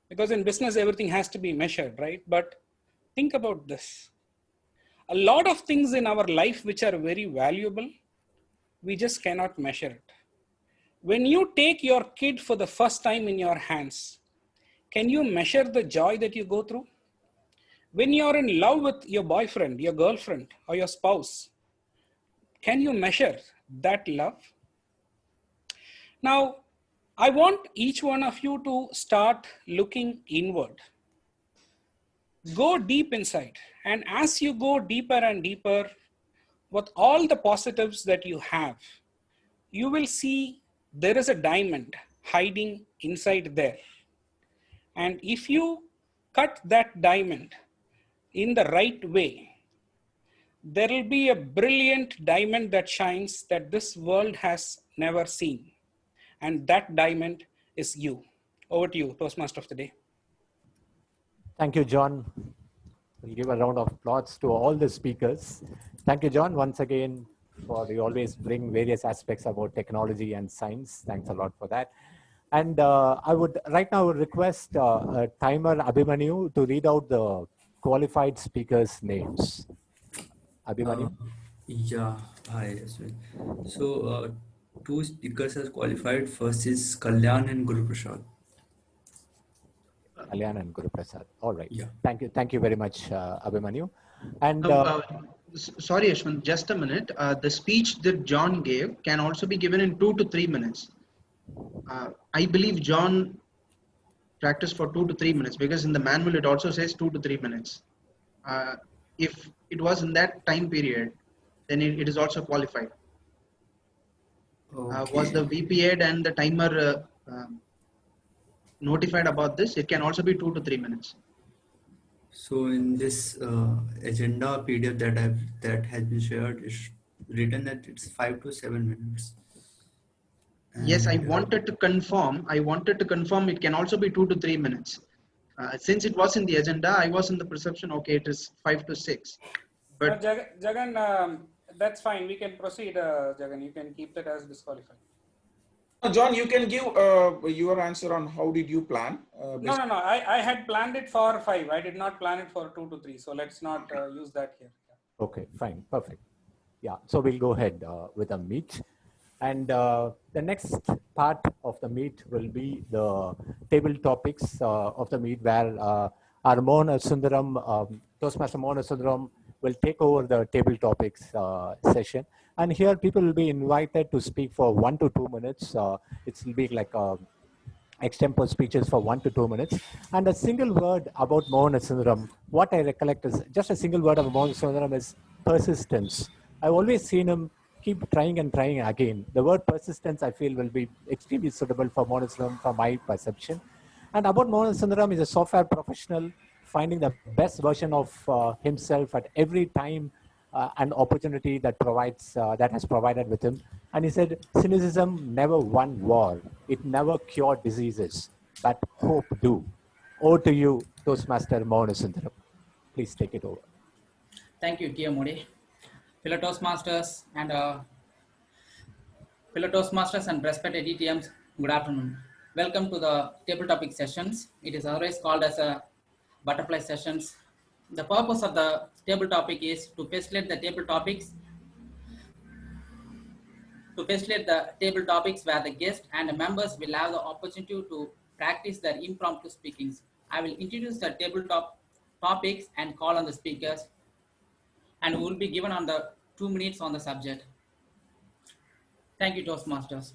Because in business, everything has to be measured, right? But think about this. A lot of things in our life which are very valuable, we just cannot measure it. When you take your kid for the first time in your hands, can you measure the joy that you go through? When you're in love with your boyfriend, your girlfriend, or your spouse, can you measure that love? Now, I want each one of you to start looking inward. Go deep inside. And as you go deeper and deeper with all the positives that you have, you will see there is a diamond hiding inside there. And if you cut that diamond in the right way, there will be a brilliant diamond that shines that this world has never seen. And that diamond is you. Over to you, Toastmaster of the day. Thank you, John. We'll give a round of applause to all the speakers. Thank you, John, once again, for you always bring various aspects about technology and science. Thanks a lot for that. And I would right now request timer Abhimanyu to read out the qualified speakers' names. Abhimanyu? Yeah, hi. So, two speakers are qualified. First is Kalyan and Guru Prasad. Kalyan and Guru Prasad. All right. Yeah. Thank you very much, Abhimanyu. And Sorry, Ashwin, just a minute. The speech that John gave can also be given in 2 to 3 minutes. I believe John practiced for 2 to 3 minutes because in the manual it also says 2 to 3 minutes. If it was in that time period, then it is also qualified. Okay. Was the VPAD and the timer notified about this? It can also be 2 to 3 minutes. So in this agenda PDF that has been shared, it's written that it's 5 to 7 minutes. Yes, I And, wanted to confirm. It can also be 2 to 3 minutes. Since it was in the agenda, I was in the perception, okay, it is 5 to 6. But Jagan, that's fine. We can proceed, Jagan. You can keep that as disqualified. John, you can give your answer on how did you plan? No. I had planned it for 5. I did not plan it for 2 to 3. So let's not use that here. okay, fine, perfect. Yeah, so we'll go ahead with the meet. And the next part of the meet will be the table topics of the meet, where our Mohan Sundaram, Toastmaster Mohan Sundaram, will take over the table topics session. And here people will be invited to speak for 1 to 2 minutes. It will be like extempore speeches for 1 to 2 minutes. And a single word about Mohan Sundaram, what I recollect is just a single word of Mohan Sundaram is persistence. I've always seen him keep trying and trying again. The word persistence, I feel, will be extremely suitable for Mohan Sundaram from my perception. And about Mohan Sundaram is a software professional finding the best version of himself at every time an opportunity that has provided with him. And he said, cynicism never won war. It never cured diseases, but hope do. Over to you, Toastmaster Mohan Sundaram. Please take it over. Thank you, Tia Modi. Fellow Toastmasters and respected ETMs, good afternoon. Welcome to the table topic sessions. It is always called as a butterfly sessions. The purpose of the table topic is to facilitate the table topics where the guest and the members will have the opportunity to practice their impromptu speakings. I will introduce the tabletop topics and call on the speakers, and will be given on the 2 minutes on the subject. Thank you, Toastmasters.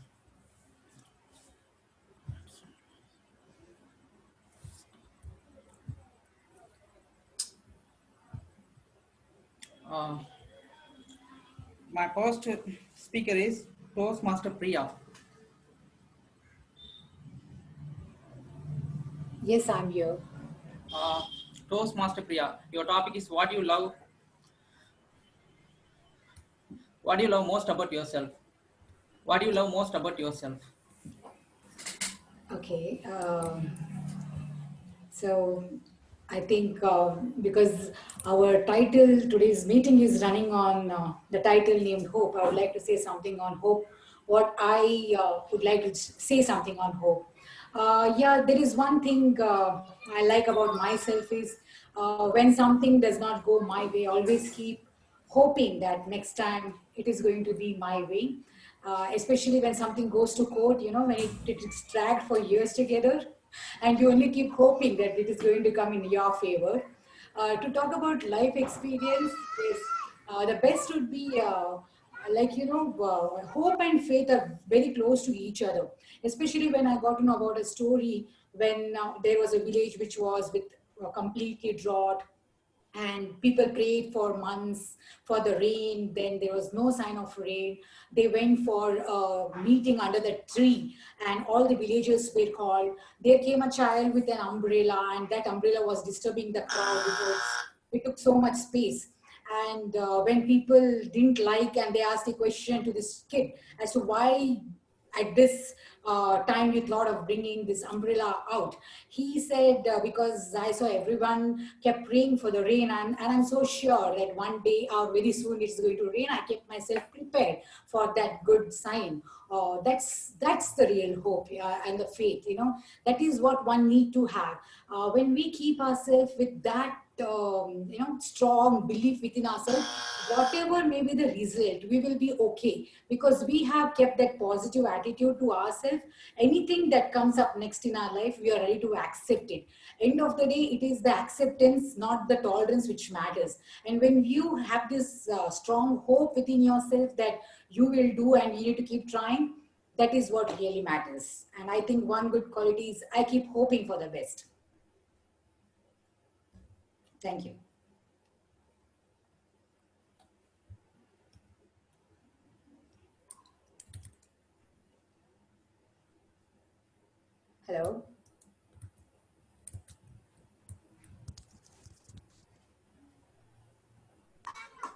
My first speaker is Toastmaster Priya. Yes, I'm here. Toastmaster Priya, your topic is what do you love most about yourself? What do you love most about yourself? Okay. So I think because our title today's meeting is running on the title named Hope, I would like to say something on hope. What I would like to say something on hope. Yeah, there is one thing I like about myself is when something does not go my way, I always keep hoping that next time it is going to be my way. Especially when something goes to court, when it is dragged for years together, and you only keep hoping that it is going to come in your favor. To talk about life experience, is the best would be hope and faith are very close to each other. Especially when I got to know about a story when there was a village which was with completely drought, and people prayed for months for the rain. Then there was no sign of rain. They went for a meeting under the tree, and all the villagers were called. There came a child with an umbrella, and that umbrella was disturbing the crowd because it took so much space. And when people didn't like, and they asked a question to this kid as to why at this time you thought of bringing this umbrella out. He said, because I saw everyone kept praying for the rain, and I'm so sure that one day or very soon it's going to rain. I kept myself prepared for that good sign. That's the real hope and the faith. That is what one need to have. When we keep ourselves with that strong belief within ourselves, whatever may be the result, we will be okay, because we have kept that positive attitude to ourselves. Anything that comes up next in our life, we are ready to accept it. End of the day, it is the acceptance, not the tolerance, which matters. And when you have this strong hope within yourself that you will do and you need to keep trying, that is what really matters. And I think one good quality is I keep hoping for the best. Thank you. Hello.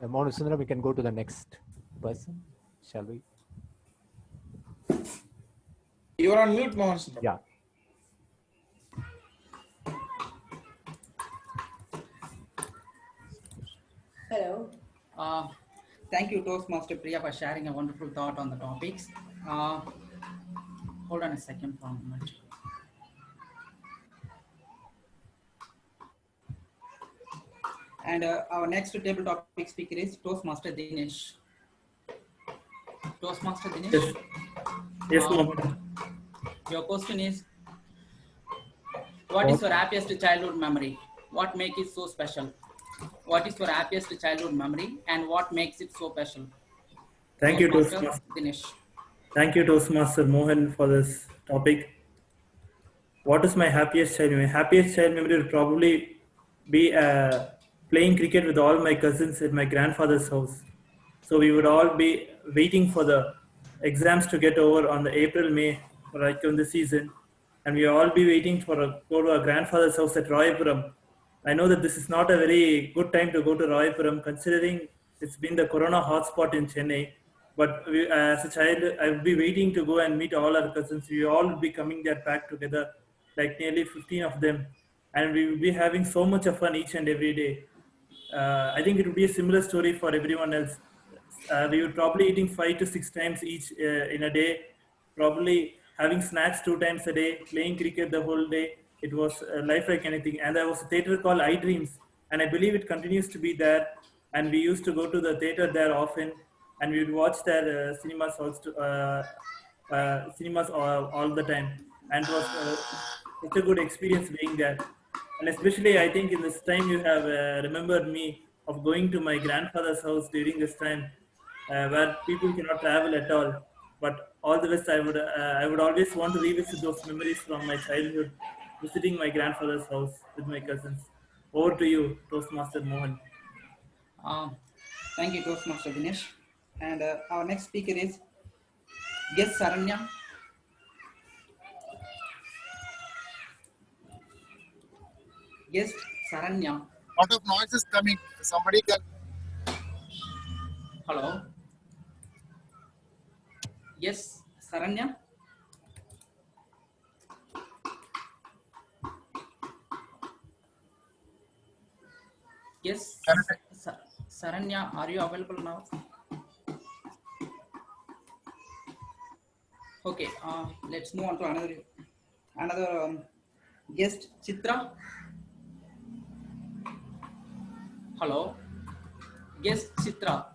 Monu Sundara, we can go to the next person, shall we? You are on mute, Mohan Sundara. Yeah. Hello. Thank you, Toastmaster Priya, for sharing a wonderful thought on the topics. Hold on a second for a moment. And our next table topic speaker is Toastmaster Dinesh. Toastmaster Dinesh? Yes, yes ma'am. Your question is, what is your happiest childhood memory? What makes it so special? What is your happiest childhood memory and what makes it so special? Thank you, Toastmaster Toastmaster. Dinesh. Thank you, Toastmaster Mohan, for this topic. What is my happiest child memory? My happiest child memory would probably be playing cricket with all my cousins at my grandfather's house. So we would all be waiting for the exams to get over on the April, May, like on the season. And we all be waiting for go to our grandfather's house at Royapuram. I know that this is not a very good time to go to Royapuram, considering it's been the corona hotspot in Chennai. But as a child, I would be waiting to go and meet all our cousins. We all would be coming there back together, like nearly 15 of them. And we would be having so much of fun each and every day. I think it would be a similar story for everyone else. We would probably eating 5 to 6 times each in a day, probably having snacks 2 times a day, playing cricket the whole day. It was life like anything. And there was a theater called iDreams, and I believe it continues to be there. And we used to go to the theater there often, and we would watch their cinemas also, cinemas all the time. And it was such a good experience being there. And especially, I think in this time you have remembered me of going to my grandfather's house during this time, where people cannot travel at all. But all the best, I would always want to revisit those memories from my childhood, visiting my grandfather's house with my cousins. Over to you, Toastmaster Mohan. Thank you, Toastmaster Dinesh. And our next speaker is Guest Saranya. Guest Saranya. Lot of noise is coming. Somebody can. Hello. Yes, Saranya. Yes, Saranya, are you available now? Okay, let's move on to another guest, Chitra. Hello, guest Chitra.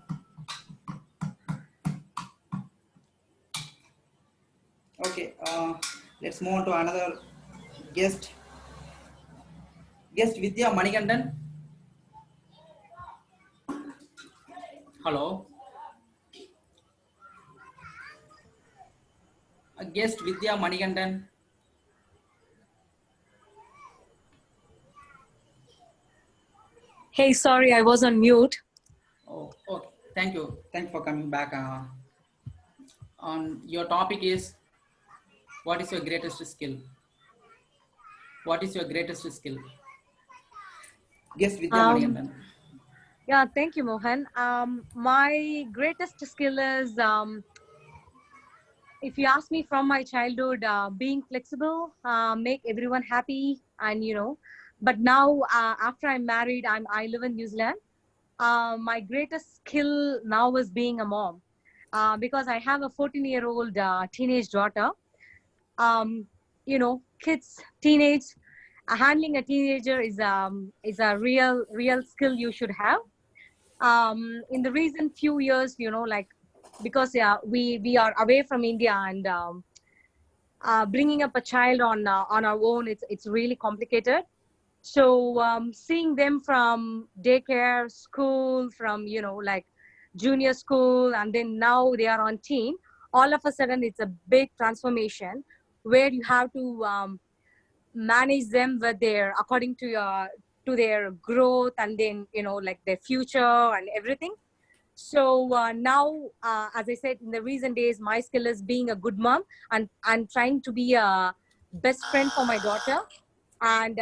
Okay, let's move on to another guest. Guest Vidya Manikandan. Hello. Guest Vidya Manikandan. Hey, sorry, I was on mute. Oh, okay. Thank you. Thanks for coming back. On your topic is, what is your greatest skill? What is your greatest skill? Guest Vidya Manikandan. Yeah, thank you, Mohan. My greatest skill is if you ask me from my childhood, being flexible, make everyone happy, and but now after I'm married, I live in New Zealand. My greatest skill now is being a mom, because I have a 14-year-old teenage daughter. Kids, teenage, handling a teenager is a real skill you should have. In the recent few years, like, because we are away from India, and bringing up a child on our own, it's really complicated. So seeing them from daycare, school, from like junior school, and then now they are on teen, all of a sudden it's a big transformation where you have to manage them with their according to their growth, and then like their future and everything. So now, as I said, in the recent days, my skill is being a good mom, and trying to be a best friend for my daughter. And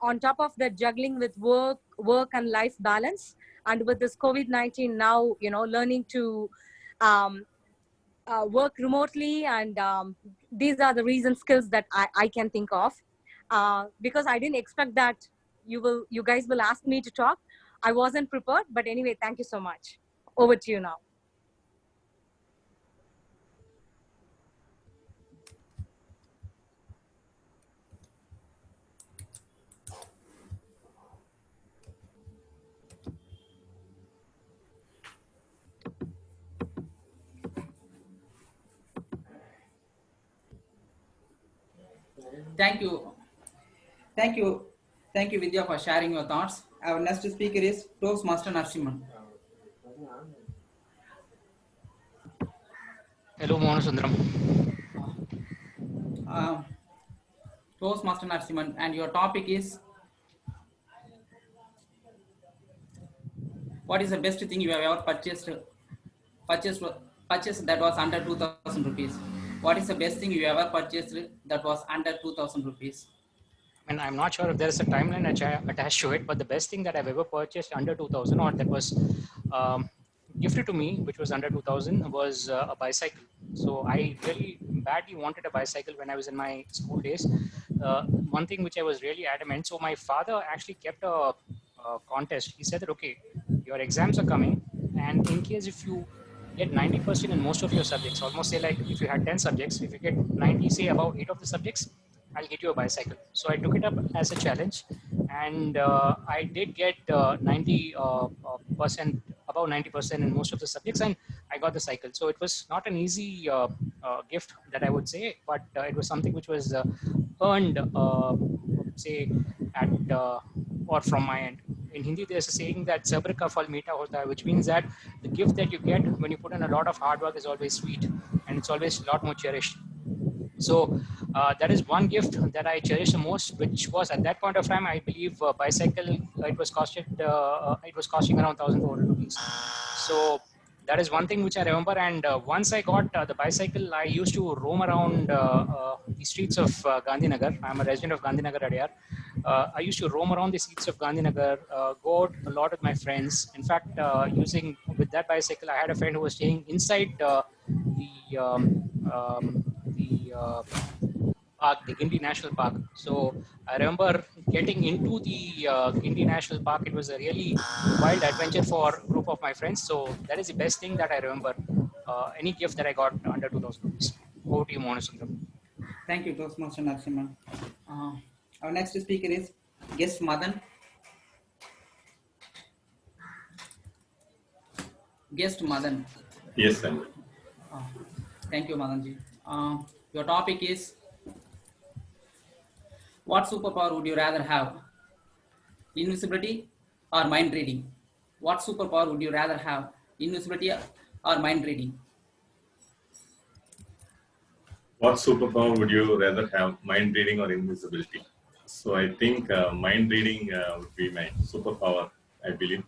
on top of that, juggling with work and life balance. And with this COVID-19 now, learning to um, work remotely. And these are the recent skills that I can think of. Because I didn't expect that you guys will ask me to talk. I wasn't prepared, but anyway, thank you so much. Over to you now. Thank you. Thank you. Thank you, Vidya, for sharing your thoughts. Our next speaker is Toastmaster Narasimhan. Hello, Mohan Sundaram. Toastmaster Narasimhan, and your topic is, what is the best thing you have ever purchased that was under 2,000 rupees? What is the best thing you ever purchased that was under 2,000 rupees? I mean, I'm not sure if there is a timeline attached to it, but the best thing that I've ever purchased under 2,000, or that was gifted to me, which was under 2,000, was a bicycle. So I really badly wanted a bicycle when I was in my school days. One thing which I was really adamant. So my father actually kept a contest. He said that, okay, your exams are coming, and in case if you get 90% in most of your subjects, almost say like if you had 10 subjects, if you get 90, say about 8 of the subjects, I'll get you a bicycle. So I took it up as a challenge, and I did get 90%, about 90% in most of the subjects, and I got the cycle. So it was not an easy gift that I would say, but it was something which was earned, say, at or from my end. In Hindi, there's a saying that sabr ka phal meetha hota hai, which means that the gift that you get when you put in a lot of hard work is always sweet, and it's always a lot more cherished. So that is one gift that I cherish the most, which was at that point of time, I believe, bicycle. It was costing around 1,400 rupees. So that is one thing which I remember. And once I got the bicycle, I used to roam around the streets of Gandhinagar. I'm a resident of Gandhinagar, Adyar. I used to roam around the streets of Gandhinagar, go out a lot with my friends. In fact, using with that bicycle, I had a friend who was staying inside the park, the Guindy National Park. So I remember getting into the Guindy National Park. It was a really wild adventure for a group of my friends. So that is the best thing that I remember. Any gift that I got under 2,000 rupees. Over to you, Mohan Sundaram. Thank you, Toastmaster Narasimhan. Our next speaker is Guest Madan. Guest Madan. Yes, sir. Thank you, Madanji. Your topic is, what superpower would you rather have? Invisibility or mind reading? What superpower would you rather have? Invisibility or mind reading? What superpower would you rather have, mind reading or invisibility? So I think mind reading would be my superpower, I believe.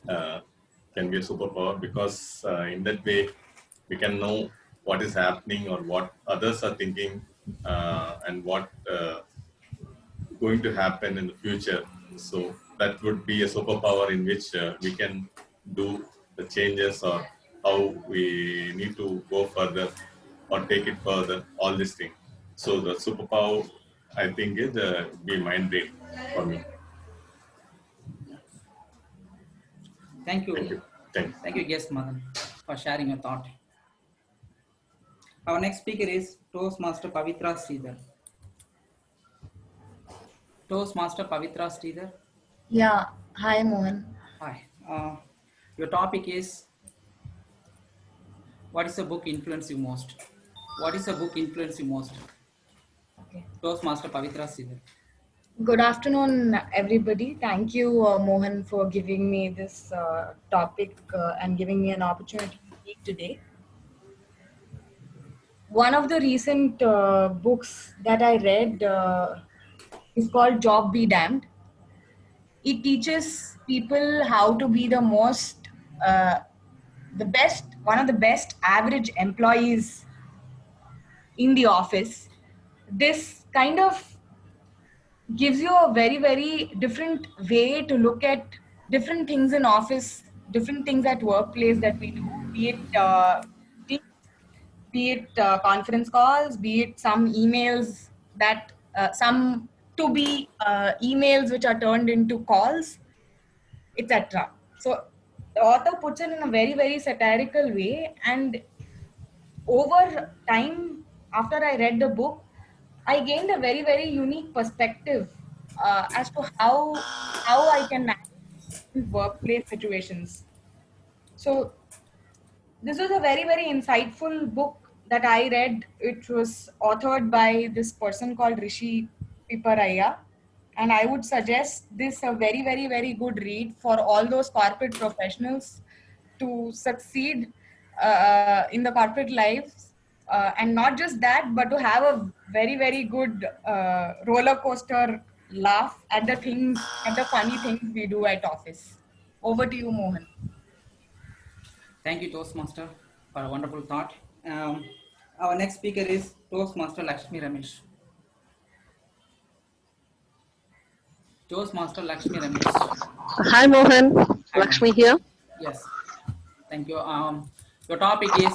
Can be a superpower because in that way we can know what is happening or what others are thinking and what going to happen in the future. So that would be a superpower in which we can do the changes or how we need to go further or take it further, all these things. So the superpower, I think, is be mind brain for me. Thank you. Thank you. Thanks. Thank you, guest Madan, for sharing your thought. Our next speaker is Toastmaster Pavitra Sridhar. Toastmaster Pavitra Sridhar. Yeah. Hi, Mohan. Hi. Your topic is, what is the book influence you most? What is the book influence you most? Okay. Toastmaster Pavitra Sridhar. Good afternoon, everybody. Thank you, Mohan, for giving me this topic and giving me an opportunity to speak today. One of the recent books that I read is called Job Be Damned. It teaches people how to be the best, one of the best average employees in the office. This kind of gives you a very, very different way to look at different things in office, different things at workplace that we do, be it conference calls, be it some emails that some to be emails which are turned into calls, etc. So the author puts it in a very, very satirical way, and over time, after I read the book, I gained a very, very unique perspective as to how I can navigate workplace situations. So this was a very, very insightful book that I read. It was authored by this person called Rishi Piparaya. And I would suggest this a very, very, very good read for all those corporate professionals to succeed in the corporate lives. And not just that, but to have a very, very good roller coaster laugh at the things, at the funny things we do at office. Over to you, Mohan. Thank you, Toastmaster, for a wonderful thought. Our next speaker is Toastmaster Lakshmi Ramesh. Toastmaster Lakshmi Ramesh. Hi, Mohan. Hi, Lakshmi Mohan. here. Yes. Thank you. Your topic is,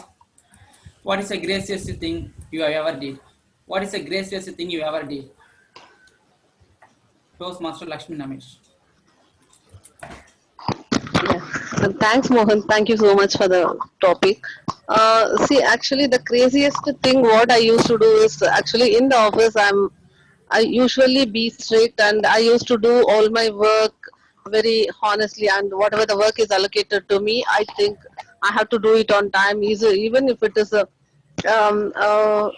what is the craziest thing you have ever did? What is the craziest thing you ever did? Toastmaster Lakshmi Ramesh. And thanks, Mohan. Thank you so much for the topic. See, actually, the craziest thing what I used to do is actually in the office. I usually be strict, and I used to do all my work very honestly. And whatever the work is allocated to me, I think I have to do it on time. Even if it is a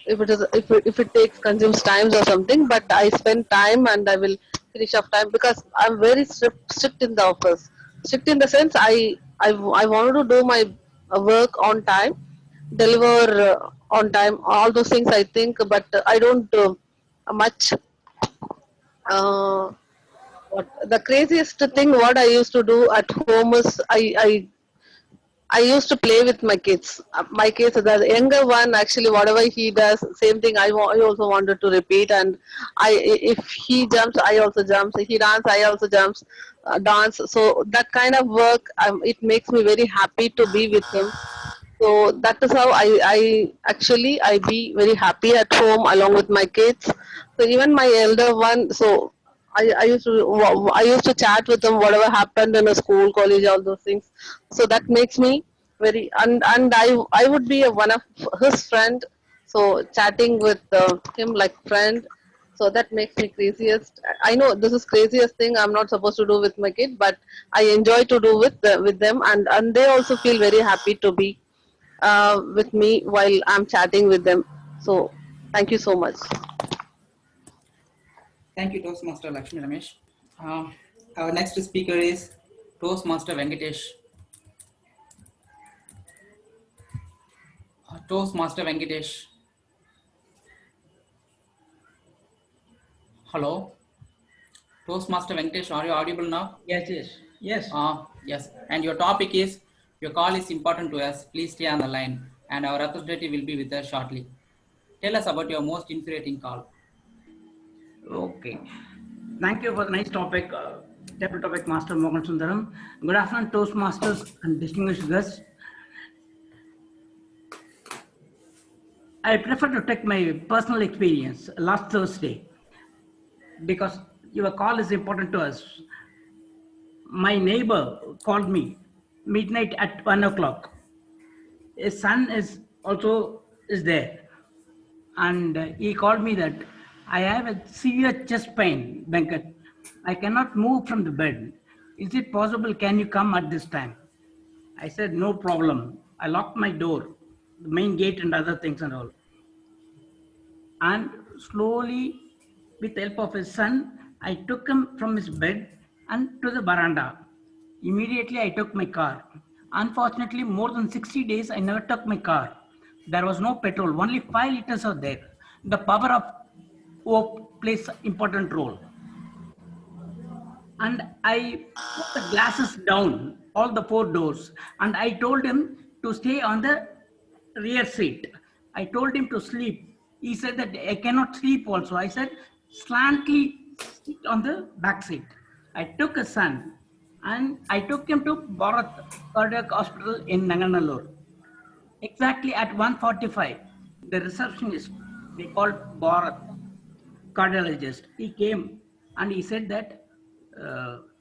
if it takes consumes times or something, but I spend time and I will finish off time because I'm very strict in the office. Strict in the sense I wanted to do my work on time, deliver on time, all those things I think, but I don't much. What the craziest thing what I used to do at home is I used to play with my kids. My kids, the younger one, actually, whatever he does, same thing. I also wanted to repeat. And if he jumps, I also jump. If he dance, I also jumps, dance. So that kind of work, it makes me very happy to be with him. So that is how I be very happy at home along with my kids. So even my elder one, so I used to chat with him whatever happened in a school, college, all those things. So that makes me very and I would be one of his friend. So chatting with him like friend. So that makes me craziest. I know this is craziest thing I'm not supposed to do with my kid, but I enjoy to do with them, and they also feel very happy to be with me while I'm chatting with them. So thank you so much. Thank you, Toastmaster Lakshmi Ramesh. Our next speaker is Toastmaster Venkatesh. Toastmaster Venkatesh. Hello. Toastmaster Venkatesh, are you audible now? Yes, yes, yes. Yes. And your topic is, your call is important to us. Please stay on the line, and our representative will be with us shortly. Tell us about your most infuriating call. Okay. Thank you for the nice topic, table topic, Master Mohan Sundaram. Good afternoon, Toastmasters and distinguished guests. I prefer to take my personal experience last Thursday because your call is important to us. My neighbor called me midnight at 1 o'clock. His son is also is there, and he called me that I have a severe chest pain, Venkat. I cannot move from the bed. Is it possible? Can you come at this time? I said no problem. I locked my door, the main gate, and other things and all. And slowly, with the help of his son, I took him from his bed and to the veranda. Immediately, I took my car. Unfortunately, more than 60 days, I never took my car. There was no petrol, only 5 liters are there. The power of hope plays an important role. And I put the glasses down, all the 4 doors, and I told him to stay on the rear seat. I told him to sleep. He said that I cannot sleep also. I said, slantly sit on the back seat. I took a son and I took him to Bharat Cardiac Hospital in Nanganallur. Exactly at 1:45, the receptionist, they called Bharat, cardiologist, he came and he said that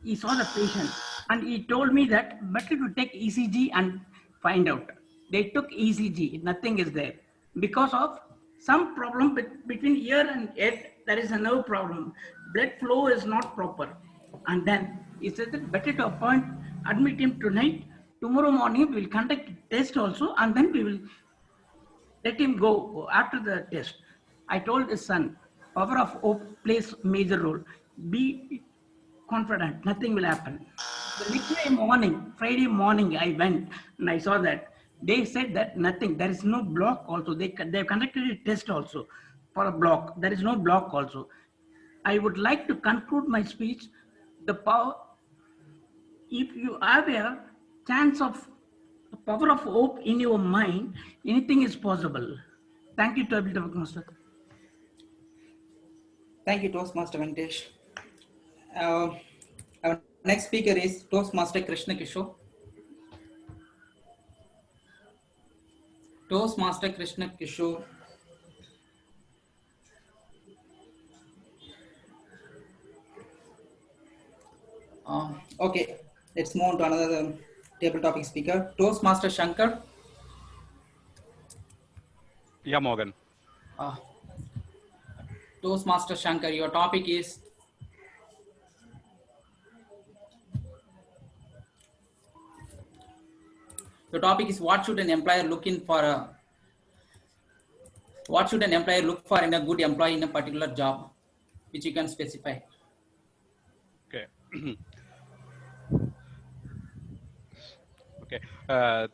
he saw the patient and he told me that better to take ECG and find out. They took ECG, nothing is there. Because of some problem between ear and head, there is a nerve problem. Blood flow is not proper. And then he said that better to admit him tonight. Tomorrow morning we will conduct a test also and then we will let him go after the test. I told his son, power of hope plays major role. Be confident, nothing will happen. The next day morning, Friday morning, I went and I saw that. They said that nothing, there is no block also. They conducted a test also for a block. There is no block also. I would like to conclude my speech. The power, if you have a chance of power of hope in your mind, anything is possible. Thank you, Toastmaster. Thank you, Toastmaster Venkatesh. Our next speaker is Toastmaster Krishna Kishore. Toastmaster Krishna Kishore. Okay, let's move on to another table topic speaker. Toastmaster Shankar. Yeah, Morgan. Toastmaster Shankar, your topic is what should an employer look for in a good employee in a particular job, which you can specify. Okay. Okay.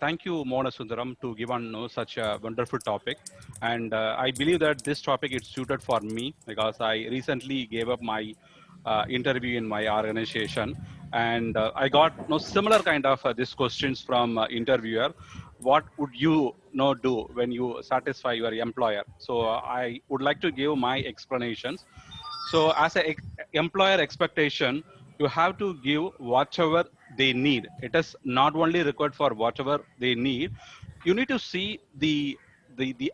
Thank you, Mona Sundaram, to give on such a wonderful topic. And I believe that this topic is suited for me because I recently gave up my interview in my organization, and I got similar kind of these questions from interviewer. What would you do when you satisfy your employer? So I would like to give my explanations. So as an employer expectation, you have to give whatever they need. It is not only required for whatever they need. You need to see the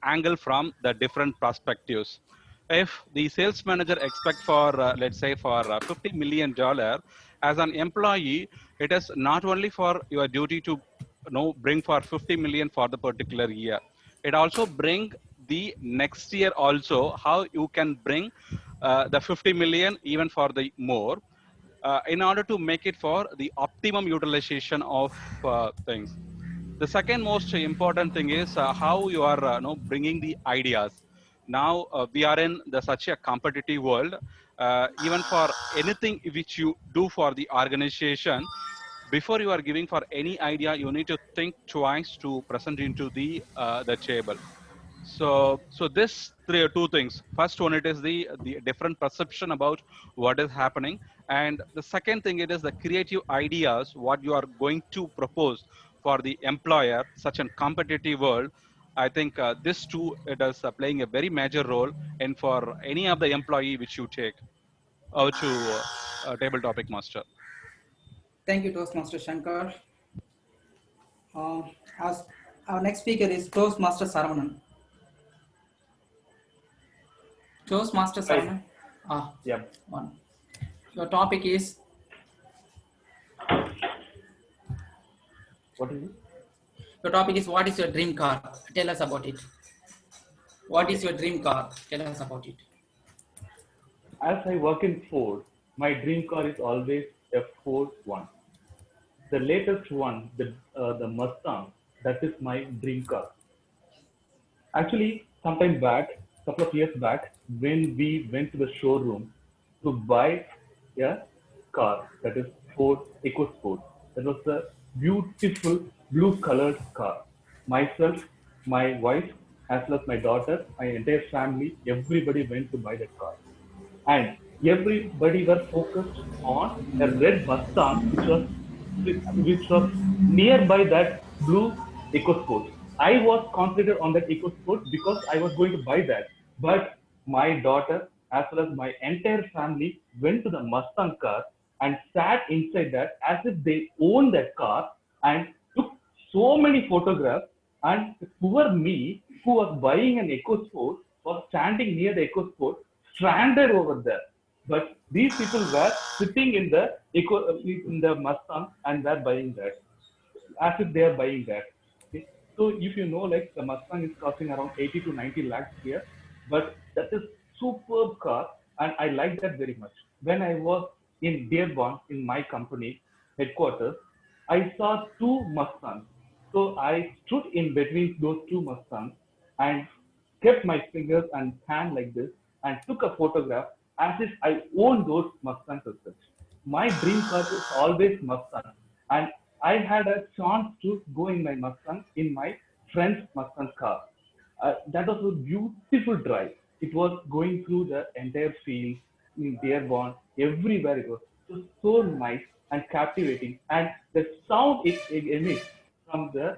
angle from the different perspectives. If the sales manager expect for let's say for $50 million, as an employee, it is not only for your duty to bring for 50 million for the particular year. It also bring the next year also how you can bring the 50 million even for the more in order to make it for the optimum utilization of things. The second most important thing is how you are bringing the ideas. Now we are in such a competitive world. Even for anything which you do for the organization, before you are giving for any idea, you need to think twice to present into the table. So this two things. First one, it is the different perception about what is happening, and the second thing, it is the creative ideas what you are going to propose for the employer. Such a competitive world, I think this too it is playing a very major role in for any of the employee which you take out to table topic master. Thank you, Toastmaster Shankar. As our next speaker is Toastmaster Saravanan. Toastmaster Sarana. Yep. One. Your topic is. What is it? Your topic is what is your dream car? Tell us about it. What is your dream car? Tell us about it. As I work in Ford, my dream car is always a Ford one. The latest one, the Mustang, that is my dream car. Actually, sometime back, couple of years back, when we went to the showroom to buy a car, that is Ford EcoSport. That was a beautiful blue colored car. Myself, my wife, as well as my daughter, my entire family, everybody went to buy that car. And everybody were focused on a red Mustang, which was nearby that blue EcoSport. I was concentrated on that EcoSport because I was going to buy that. But my daughter, as well as my entire family, went to the Mustang car and sat inside that as if they owned that car and took so many photographs. And poor me, who was buying an EcoSport, was standing near the EcoSport, stranded over there. But these people were sitting in the Mustang and were buying that, as if they are buying that. Okay? So if you know, like the Mustang is costing around 80 to 90 lakhs here, but that is superb car, and I like that very much. When I was in Dearborn in my company headquarters, I saw two Mustangs. So I stood in between those two Mustangs and kept my fingers and hand like this and took a photograph as if I own those Mustangs as such. My dream car is always Mustang, and I had a chance to go in my Mustang in my friend's Mustang car. That was a beautiful drive. It was going through the entire field in Dearborn, everywhere it was. It was so nice and captivating, and the sound it emits from the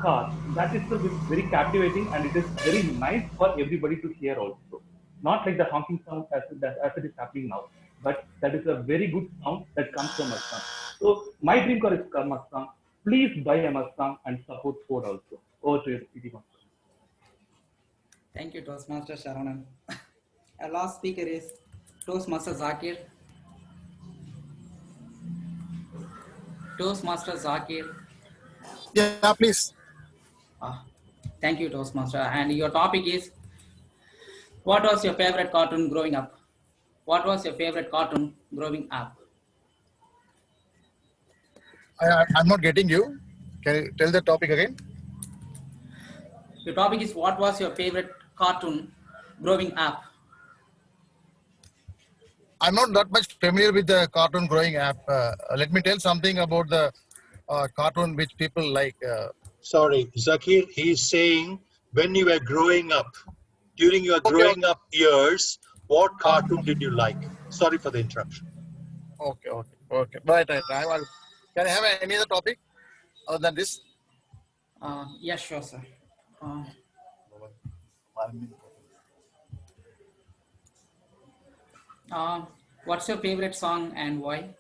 car, that itself is very captivating, and it is very nice for everybody to hear also. Not like the honking sound as it is happening now, but that is a very good sound that comes from Mustang. So my dream car is Mustang. Please buy a Mustang and support Ford also. Over to you, PT Master. Thank you, Toastmaster Sharanan. Our last speaker is Toastmaster Zakir. Toastmaster Zakir. Yeah, please. Thank you, Toastmaster. And your topic is, what was your favorite cartoon growing up? What was your favorite cartoon growing up? I'm not getting you. Can you tell the topic again? Your topic is, what was your favorite cartoon growing up? I'm not that much familiar with the cartoon growing up. Let me tell something about the cartoon which people like. Sorry, Zakir, he's saying when you were growing up, during your growing up years, what cartoon did you like? Sorry for the interruption. Okay. Right. Can I have any other topic other than this? Yes, sure, sir. What's your favorite song and why?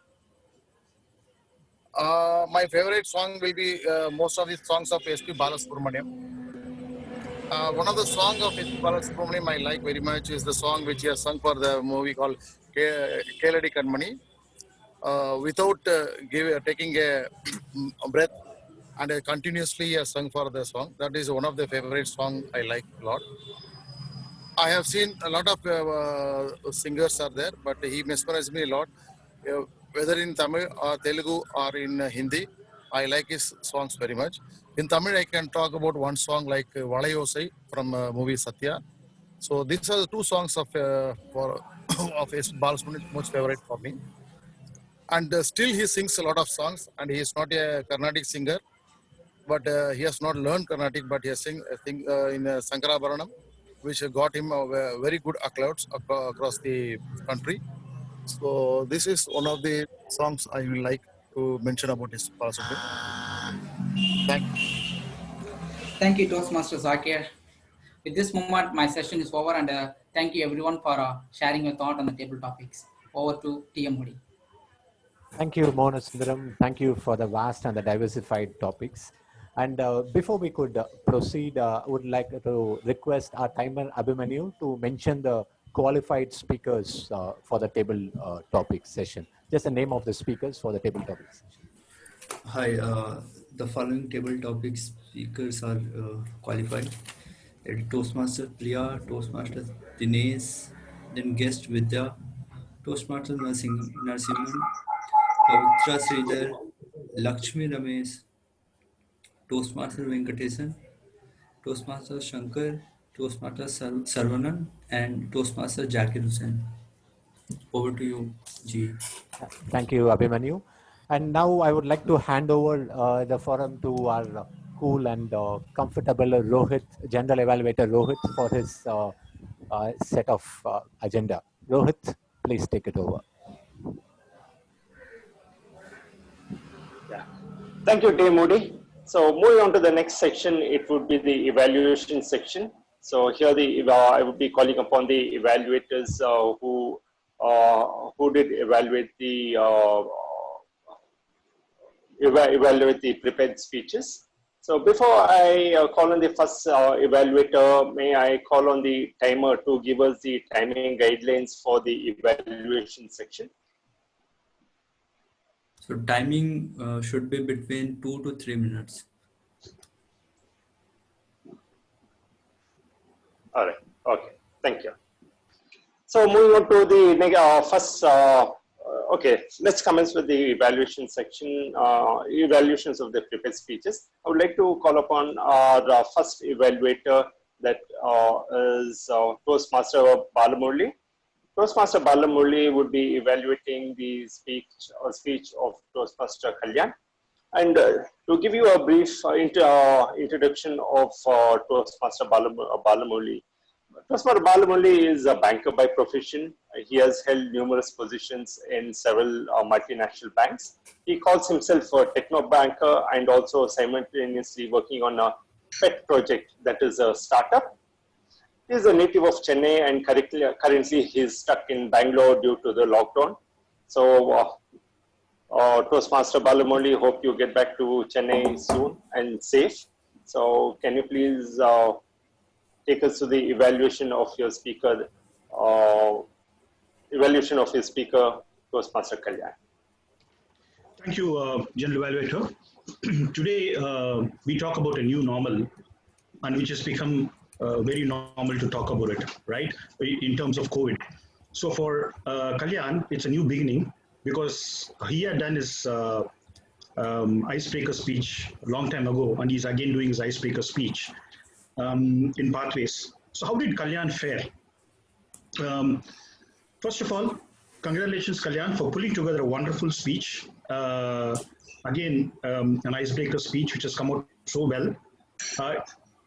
My favorite song will be most of the songs of S.P. Balasubramaniam. One of the songs of S.P. Balasubramaniam I like very much is the song which he has sung for the movie called Keladi Kanmani. Without taking a breath, and continuously has sung for the song. That is one of the favorite song I like a lot. I have seen a lot of singers are there, but he mesmerized me a lot. Whether in Tamil or Telugu or in Hindi, I like his songs very much. In Tamil, I can talk about one song like Valayosai from movie Satya. So these are the two songs of S. Balasubramanian most favorite for me. And still he sings a lot of songs, and he is not a Carnatic singer, but he has not learned Carnatic, but he has sing in Sankarabharanam, which got him very good accolades across the country. So this is one of the songs I will like to mention about his Balasubramanian. Thank you. Thank you, Toastmaster Zakir. With this moment, my session is over, and thank you everyone for sharing your thought on the table topics. Over to TM Modi. Thank you, Mona Sundaram. Thank you for the vast and the diversified topics. And before we could proceed, I would like to request our timer Abhimanyu to mention the qualified speakers for the table topic session. Just the name of the speakers for the table topic session. Hi, the following table topic speakers are qualified. Toastmaster Priya, Toastmaster Dinesh, then guest Vidya, Toastmaster Narsimhan, Pavitra Sridhar, Lakshmi Ramesh, Toastmaster Venkatesan, Toastmaster Shankar, Toastmaster Sarvanan, and Toastmaster Zakir Hussain. Over to you, G. Thank you, Abhimanyu. And now I would like to hand over the forum to our cool and comfortable Rohit, General Evaluator Rohit, for his set of agenda. Rohit, please take it over. Yeah. Thank you, Dave Moody. So moving on to the next section, it would be the evaluation section. So here I would be calling upon the evaluators who did evaluate the prepared speeches. So before I call on the first evaluator, may I call on the timer to give us the timing guidelines for the evaluation section? So timing should be between 2 to 3 minutes. All right. Okay. Thank you. So moving on to the first. Okay, let's commence with the evaluation section. Evaluations of the prepared speeches. I would like to call upon our first evaluator, that is Toastmaster Balamurli. Toastmaster Balamurli would be evaluating the speech of Toastmaster Kalyan. And to give you a brief introduction of Toastmaster Balamurli. Toastmaster Balamurli is a banker by profession. He has held numerous positions in several multinational banks. He calls himself a techno banker and also simultaneously working on a pet project that is a startup. He is a native of Chennai and currently he is stuck in Bangalore due to the lockdown. So Toastmaster Balamurli, hope you get back to Chennai soon and safe. So can you please take us to the evaluation of your speaker, Toastmaster Kalyan. Thank you, General Evaluator. Today, we talk about a new normal, and which has become very normal to talk about it, right? In terms of COVID. So for Kalyan, it's a new beginning because he had done his icebreaker speech a long time ago, and he's again doing his icebreaker speech in pathways. So how did Kalyan fare? First of all, congratulations, Kalyan, for pulling together a wonderful speech. Again, an icebreaker speech which has come out so well.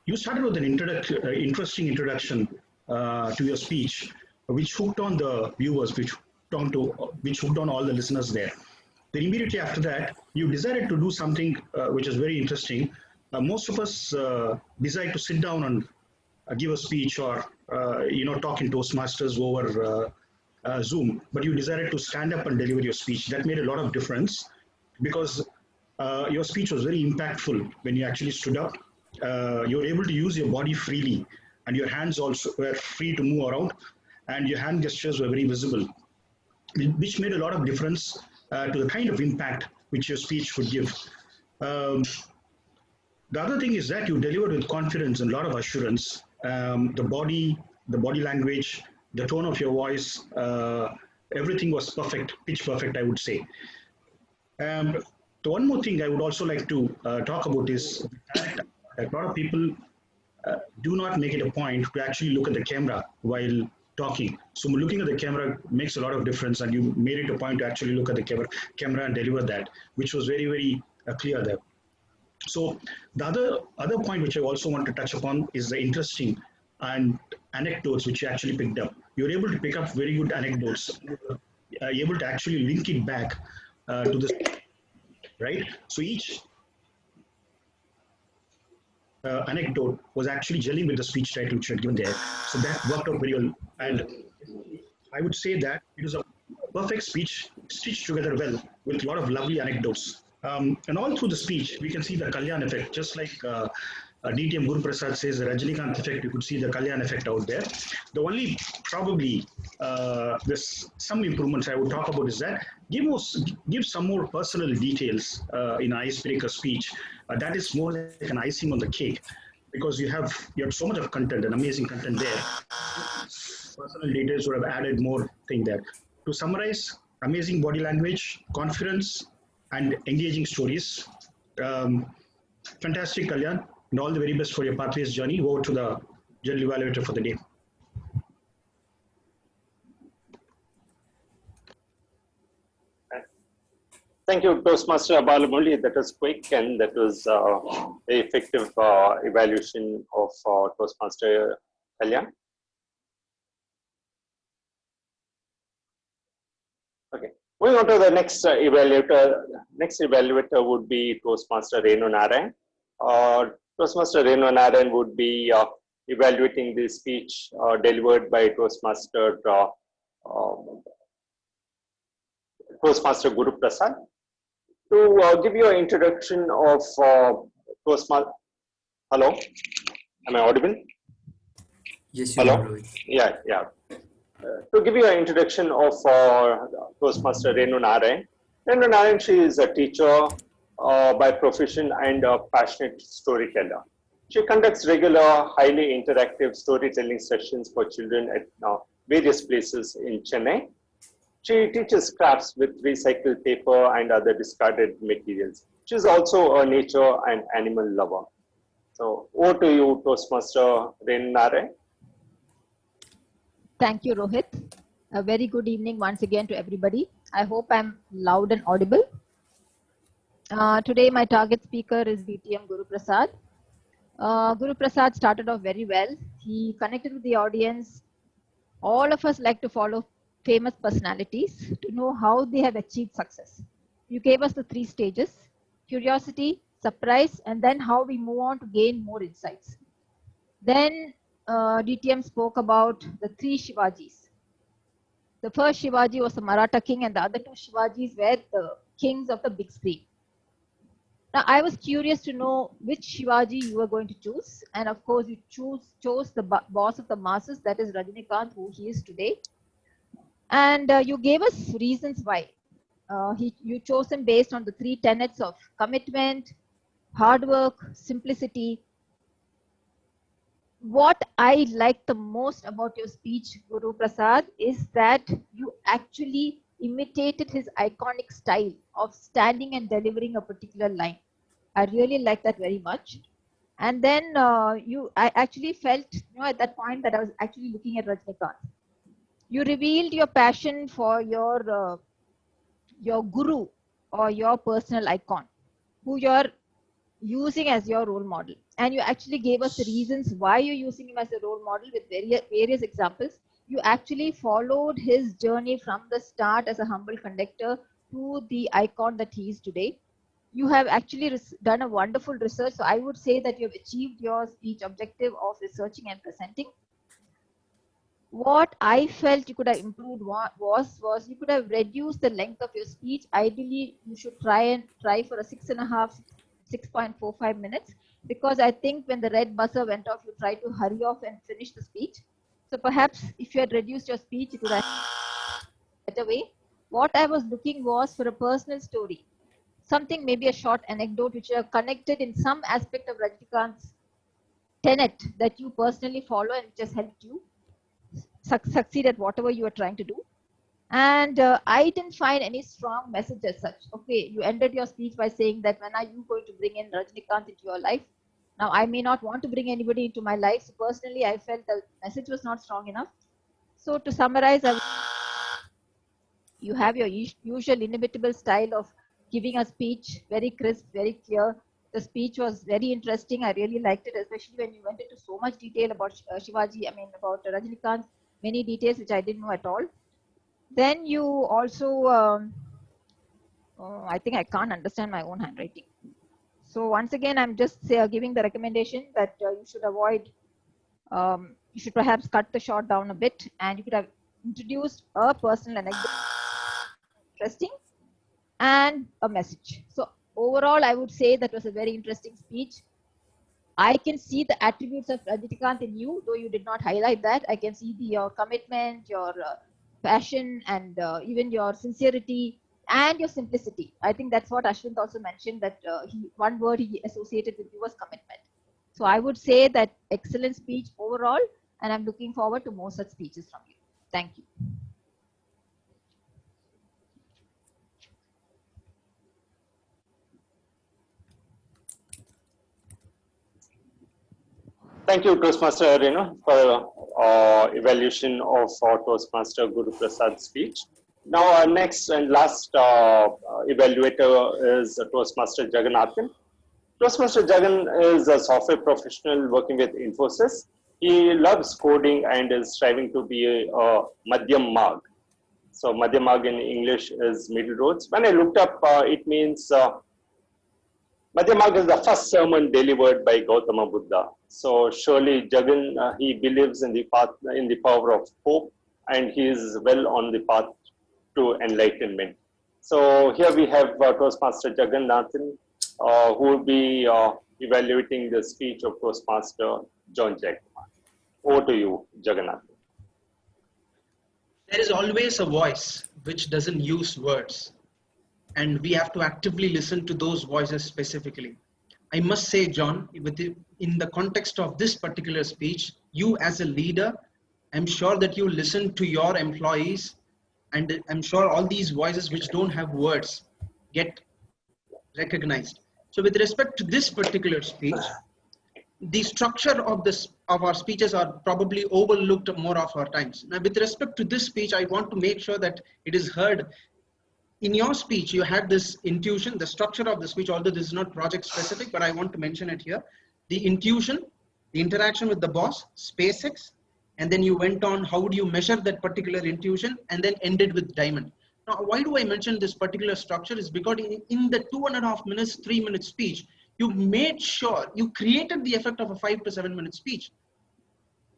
You started with an interesting introduction to your speech, which hooked on the viewers, which hooked on all the listeners there. Then immediately after that, you decided to do something which is very interesting. Most of us decide to sit down and give a speech or talk in Toastmasters over Zoom, but you decided to stand up and deliver your speech. That made a lot of difference because your speech was very impactful when you actually stood up. You were able to use your body freely, and your hands also were free to move around, and your hand gestures were very visible, which made a lot of difference to the kind of impact which your speech would give. The other thing is that you delivered with confidence and a lot of assurance. The body language, the tone of your voice, everything was perfect, pitch perfect, I would say. The one more thing I would also like to talk about is that a lot of people do not make it a point to actually look at the camera while talking. So looking at the camera makes a lot of difference, and you made it a point to actually look at the camera and deliver that, which was very, very clear there. So the other point which I also want to touch upon is the interesting and anecdotes which you actually picked up. You were able to pick up very good anecdotes, able to actually link it back to the right. So each anecdote was actually gelling with the speech title which you had given there. So that worked out very well. And I would say that it was a perfect speech stitched together well with a lot of lovely anecdotes. And all through the speech, we can see the Kalyan effect, just like DTM Guru Prasad says the Rajinikanth effect, you could see the Kalyan effect out there. The only probably there's some improvements I would talk about is that give some more personal details in Icebreaker Speech. That is more like an icing on the cake because you have so much of content and amazing content there. Personal details would have added more thing there. To summarize, amazing body language, confidence, and engaging stories. Fantastic, Kalyan, and all the very best for your Pathways journey. Over to the general evaluator for the day. Thank you, Toastmaster Abalamuli. That was quick and that was very effective evaluation of Toastmaster Kalyan. Okay, moving on to the next evaluator. Next evaluator would be Toastmaster Renu Narayan. Toastmaster Renu Narayan would be evaluating the speech delivered by Toastmaster Guru Prasad. To give you an introduction of Toastmaster. Hello, am I audible? Yes, you are. Yeah. To give you an introduction of Toastmaster Renu Narayan. Renu Narayan, she is a teacher by profession and a passionate storyteller. She conducts regular, highly interactive storytelling sessions for children at various places in Chennai. She teaches crafts with recycled paper and other discarded materials. She is also a nature and animal lover. So over to you, Toastmaster Renu Narayan. Thank you, Rohit. A very good evening once again to everybody. I hope I'm loud and audible. Today, my target speaker is DTM Guru Prasad. Guru Prasad started off very well. He connected with the audience. All of us like to follow famous personalities to know how they have achieved success. You gave us the 3 stages: curiosity, surprise, and then how we move on to gain more insights. Then DTM spoke about the 3 Shivajis. The first Shivaji was the Maratha king and the other 2 Shivajis were the kings of the big screen. Now, I was curious to know which Shivaji you were going to choose. And of course, you chose the boss of the masses, that is Rajinikanth, who he is today. And you gave us reasons why. You chose him based on the 3 tenets of commitment, hard work, simplicity. What I like the most about your speech, Guru Prasad, is that you actually imitated his iconic style of standing and delivering a particular line. I really like that very much. And then I actually felt, at that point that I was actually looking at Rajinikanth. You revealed your passion for your guru or your personal icon, who you're using as your role model. And you actually gave us the reasons why you're using him as a role model with various examples. You actually followed his journey from the start as a humble conductor to the icon that he is today. You have actually done a wonderful research. So I would say that you have achieved your speech objective of researching and presenting. What I felt you could have improved was you could have reduced the length of your speech. Ideally, you should try for a 6.45 minutes, because I think when the red buzzer went off, you tried to hurry off and finish the speech. So perhaps if you had reduced your speech, it would have been a better way. What I was looking was for a personal story, something, maybe a short anecdote which are connected in some aspect of Rajinikanth's tenet that you personally follow and which has helped you succeed at whatever you are trying to do. And I didn't find any strong message as such. Okay, you ended your speech by saying that when are you going to bring in Rajinikanth into your life? Now, I may not want to bring anybody into my life. So personally, I felt the message was not strong enough. So to summarize, you have your usual inimitable style of giving a speech, very crisp, very clear. The speech was very interesting. I really liked it, especially when you went into so much detail about Shivaji, about Rajinikanth, many details which I didn't know at all. Then you also, I think I can't understand my own handwriting. So once again, I'm just giving the recommendation that you should avoid, you should perhaps cut the shot down a bit, and you could have introduced a personal anecdote, interesting, and a message. So overall, I would say that was a very interesting speech. I can see the attributes of Rajnikant in you, though you did not highlight that. I can see your commitment, your passion, and even your sincerity and your simplicity. I think that's what Ashwin also mentioned, that one word he associated with you was commitment. So I would say that excellent speech overall, and I'm looking forward to more such speeches from you. Thank you. Thank you, Toastmaster, for evaluation of Toastmaster Guru Prasad's speech. Now, our next and last evaluator is Toastmaster Jagannathan. Toastmaster Jagan is a software professional working with Infosys. He loves coding and is striving to be a Madhyam Marg. So Madhyam Marg in English is middle roads. When I looked up, it means Madhyam Marg is the first sermon delivered by Gautama Buddha. So surely Jagan, he believes in the path, in the power of hope, and he is well on the path to enlightenment. So here we have Toastmaster Jagannathan, who will be evaluating the speech of Toastmaster John Jackman. Over to you, Jagannathan. There is always a voice which doesn't use words, and we have to actively listen to those voices specifically. I must say, John, in the context of this particular speech, you as a leader, I'm sure that you listen to your employees, and I'm sure all these voices which don't have words get recognized. So with respect to this particular speech, the structure of our speeches are probably overlooked more of our times. Now, with respect to this speech, I want to make sure that it is heard. In your speech, you had this intuition, the structure of the speech, although this is not project specific, but I want to mention it here. The intuition, the interaction with the boss, SpaceX, and then you went on how do you measure that particular intuition, and then ended with diamond. Now, why do I mention this particular structure is because in the 2.5 minutes, 3 minute speech, you made sure you created the effect of a 5 to 7 minute speech.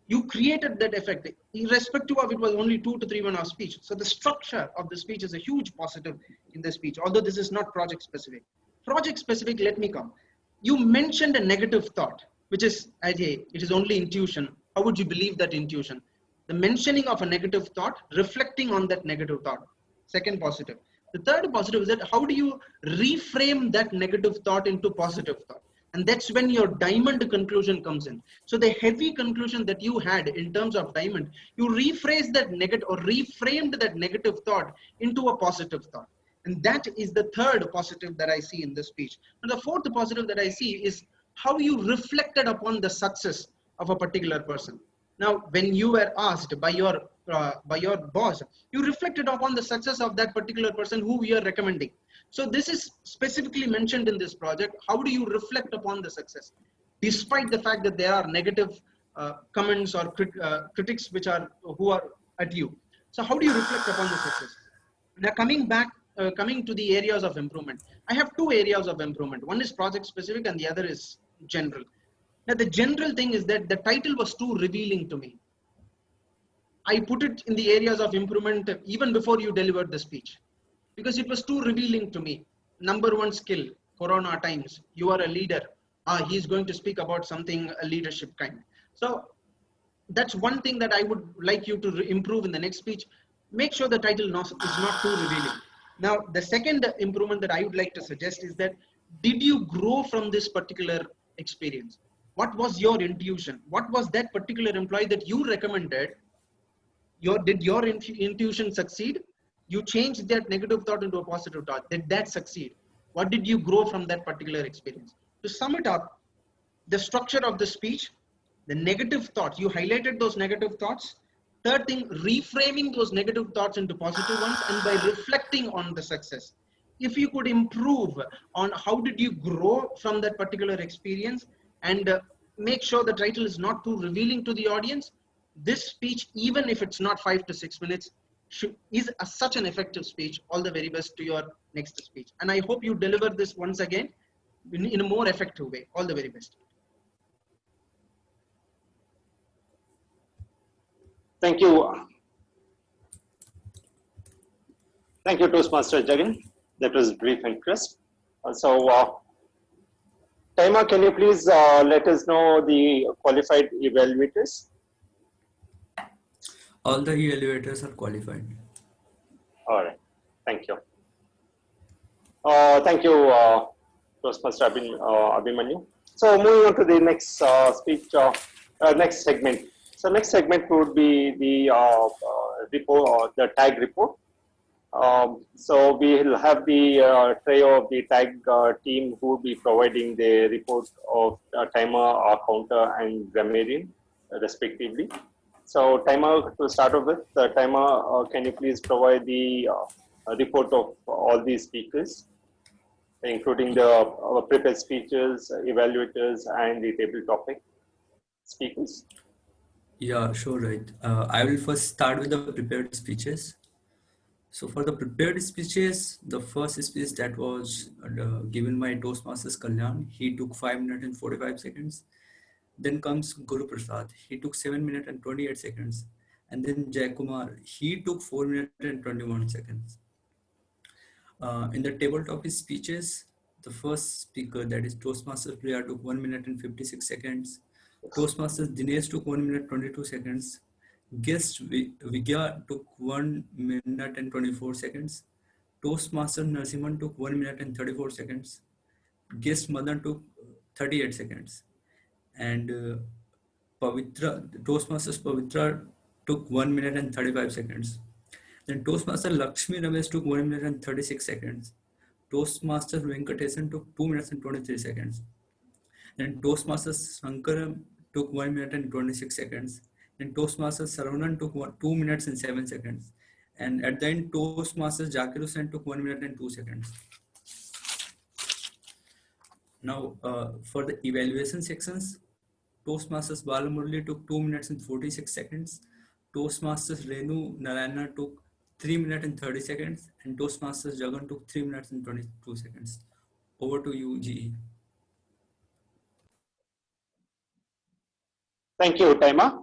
You created that effect, irrespective of it was only 2 to 3 1-hour speech. So the structure of the speech is a huge positive in the speech, although this is not project specific. Project specific, let me come. You mentioned a negative thought, which is, it is only intuition. How would you believe that intuition? The mentioning of a negative thought, reflecting on that negative thought. Second positive. The third positive is that how do you reframe that negative thought into positive thought? And that's when your diamond conclusion comes in. So the heavy conclusion that you had in terms of diamond, you rephrased that negative or reframed that negative thought into a positive thought. And that is the third positive that I see in this speech. And the fourth positive that I see is how you reflected upon the success of a particular person. Now, when you were asked by your boss, you reflected upon the success of that particular person who we are recommending. So this is specifically mentioned in this project. How do you reflect upon the success? Despite the fact that there are negative comments or critics who are at you. So how do you reflect upon the success? Now coming to the areas of improvement. I have two areas of improvement. One is project specific and the other is general. Now the general thing is that the title was too revealing to me. I put it in the areas of improvement even before you delivered the speech, because it was too revealing to me. Number one skill, Corona times, you are a leader. He's going to speak about something, a leadership kind. So that's one thing that I would like you to improve in the next speech. Make sure the title is not too revealing. Now, the second improvement that I would like to suggest is that, did you grow from this particular experience? What was your intuition? What was that particular employee that you recommended? Did your intuition succeed? You changed that negative thought into a positive thought. Did that succeed? What did you grow from that particular experience? To sum it up, the structure of the speech, the negative thoughts, you highlighted those negative thoughts. Third thing, reframing those negative thoughts into positive ones, and by reflecting on the success. If you could improve on how did you grow from that particular experience, and make sure the title is not too revealing to the audience, this speech, even if it's not 5 to 6 minutes, is such an effective speech. All the very best to your next speech. And I hope you deliver this once again in a more effective way. All the very best. Thank you. Thank you, Toastmaster Jagan. That was brief and crisp. Taima, can you please let us know the qualified evaluators? All the evaluators are qualified. All right, thank you. Thank you, Toastmaster Abhimanyu. So moving on to the next speech, next segment. So next segment would be the report, the tag report. So we will have the trio of the tag team who will be providing the report of timer, counter, and grammarian, respectively. So timer, to start off with, timer, can you please provide the report of all these speakers, including the prepared speeches, evaluators, and the table topic speakers? Yeah, sure, right. I will first start with the prepared speeches. So for the prepared speeches, the first speech that was given by Toastmasters Kalyan, he took 5 minutes and 45 seconds. Then comes Guru Prasad, he took 7 minutes and 28 seconds. And then Jai Kumar, he took 4 minutes and 21 seconds. In the tabletop speeches, the first speaker, that is Toastmasters Priya, took 1 minute and 56 seconds. Toastmasters Dinesh took 1 minute 22 seconds. Guest Vigya took 1 minute and 24 seconds. Toastmaster Narasimhan took 1 minute and 34 seconds. Guest Madan took 38 seconds. And Toastmasters Pavitra took 1 minute and 35 seconds. Then Toastmaster Lakshmi Ramesh took 1 minute and 36 seconds. Toastmaster Venkatesan took 2 minutes and 23 seconds. Then Toastmaster Sankaram took 1 minute and 26 seconds. Then Toastmaster Saravanan took 2 minutes and 7 seconds. And at the end, Toastmaster Zakir Hussain took 1 minute and 2 seconds. Now, for the evaluation sections, Toastmasters Balamurali took 2 minutes and 46 seconds. Toastmasters Renu Narayana took 3 minutes and 30 seconds. And Toastmasters Jagan took 3 minutes and 22 seconds. Over to you, GE. Thank you, Taima,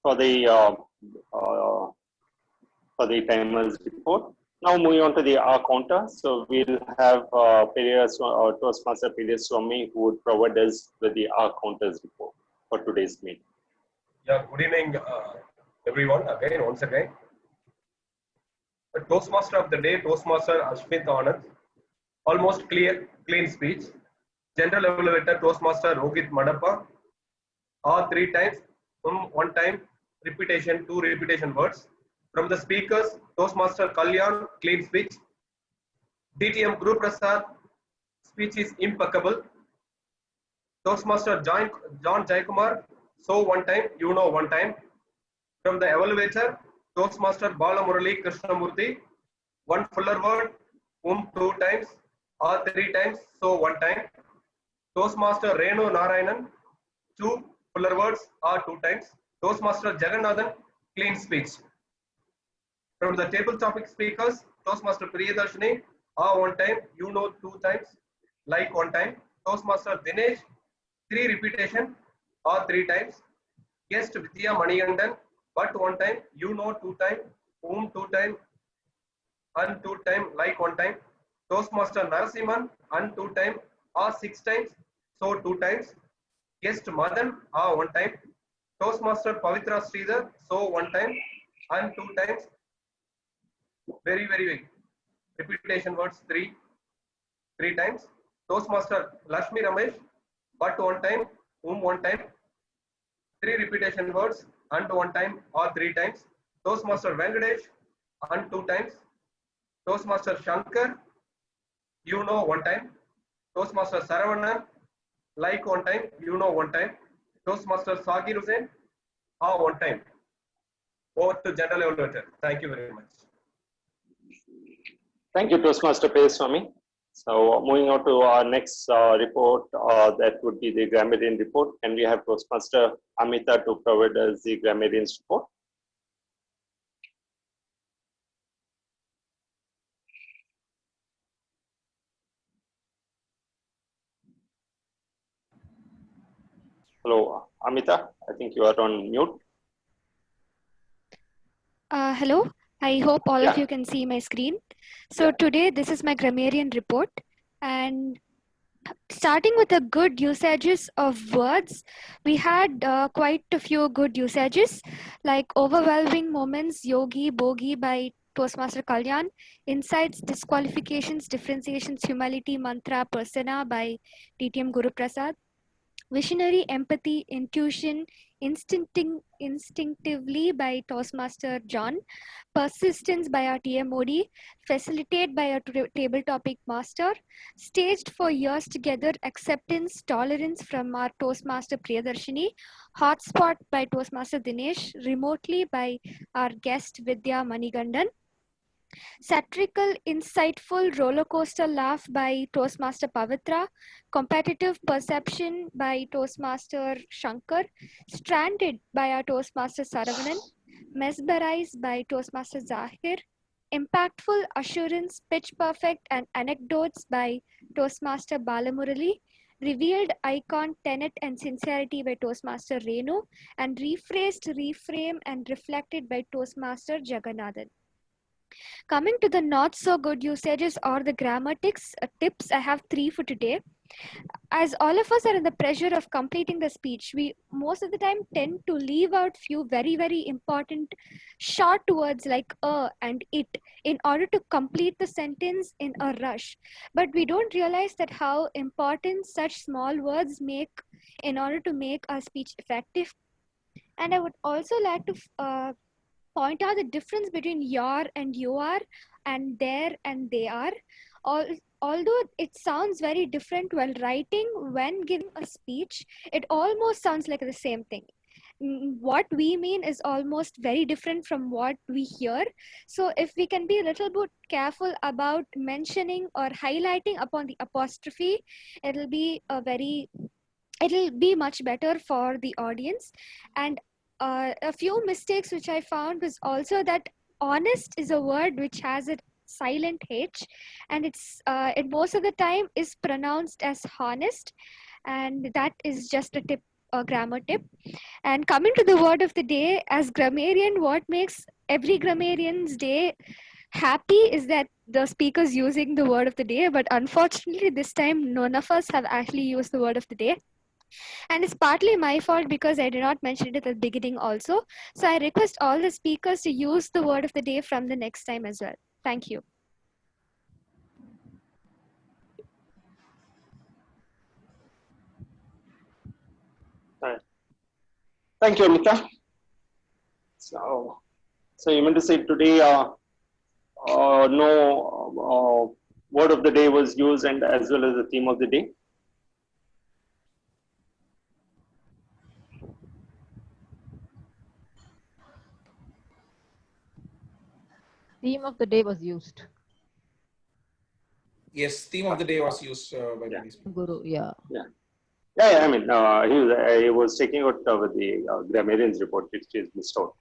for the timers report. Now moving on to the R counter. So we'll have Toastmaster Peter Swami who would provide us with the R counters report for today's meeting. Yeah, good evening, everyone. Once again. The Toastmaster of the day, Toastmaster Ashmit Anand. Almost clean speech. General evaluator, Toastmaster Rohit Madappa. 3 times, 1 time, repetition, 2 repetition words. From the speakers, Toastmaster Kalyan, clean speech. DTM Guru Prasad, speech is impeccable. Toastmaster John Jaikumar, so 1 time, 1 time. From the evaluator, Toastmaster Bala Murali Krishnamurthy, 1 fuller word, 2 times, 3 times, so 1 time. Toastmaster Renu Narayanan, 2 fuller words, 2 times. Toastmaster Jagannathan, clean speech. From the table topic speakers, Toastmaster Priyadarshini, 1 time, 2 times, like 1 time. Toastmaster Dinesh, 3 repetition, 3 times. Guest Vidya Manigandan, but 1 time, 2 time, 2 time, and 2 time, like 1 time. Toastmaster Narasimhan, and 2 time, 6 times, so 2 times. Guest Madan, 1 time. Toastmaster Pavitra Sridhar, so 1 time, and 2 times. Very repetition words, 3 times. Toastmaster Lakshmi Ramesh, but 1 time, 1 time. 3 repetition words, and 1 time or 3 times. Toastmaster Venkatesh, and 2 times. Toastmaster Shankar, 1 time. Toastmaster Saravanan, like 1 time, 1 time. Toastmaster Zakir Hussain, 1 time. Over to General Evaluator. Thank you very much. Thank you, Toastmaster Swami. So moving on to our next report, that would be the grammarian report. Can we have Toastmaster Amita to provide us the grammarian's report? Hello, Amita. I think you are on mute. Hello. I hope all of you can see my screen. So today, this is my grammarian report. And starting with the good usages of words, we had quite a few good usages, like overwhelming moments, yogi, bogi by Toastmaster Kalyan, insights, disqualifications, differentiations, humility, mantra, persona by TTM Guru Prasad, visionary, empathy, intuition, instinctively by Toastmaster John, persistence by our TMOD, facilitate by our table topic master, staged for years together, acceptance, tolerance from our Toastmaster Priyadarshini, hotspot by Toastmaster Dinesh, remotely by our guest Vidya Manigandan, satirical, insightful roller coaster laugh by Toastmaster Pavitra, competitive perception by Toastmaster Shankar, stranded by our Toastmaster Saravanan, mesmerized by Toastmaster Zahir, impactful assurance, pitch perfect, and anecdotes by Toastmaster Balamurali, revealed icon, tenet, and sincerity by Toastmaster Renu, and rephrased, reframe, and reflected by Toastmaster Jagannathan. Coming to the not so good usages or the grammar tips, I have 3 for today. As all of us are in the pressure of completing the speech, we most of the time tend to leave out few very, very important short words like and it in order to complete the sentence in a rush. But we don't realize that how important such small words make in order to make our speech effective. And I would also like to point out the difference between your and you are and there and they are. Although it sounds very different while writing, when giving a speech, it almost sounds like the same thing. What we mean is almost very different from what we hear. So if we can be a little bit careful about mentioning or highlighting upon the apostrophe, it'll be much better for the audience. And a few mistakes which I found was also that honest is a word which has a silent H, and it most of the time is pronounced as honest, and that is just a grammar tip. And coming to the word of the day, as grammarian, what makes every grammarian's day happy is that the speaker's using the word of the day, but unfortunately this time none of us have actually used the word of the day. And it's partly my fault because I did not mention it at the beginning also. So I request all the speakers to use the word of the day from the next time as well. Thank you. Thank you, Amita. So you meant to say today no word of the day was used, and as well as the theme of the day? Theme of the day was used. Yes, theme of the day was used by the Guru, yeah. I mean, he was taking out with the grammarian's report, which is missed out.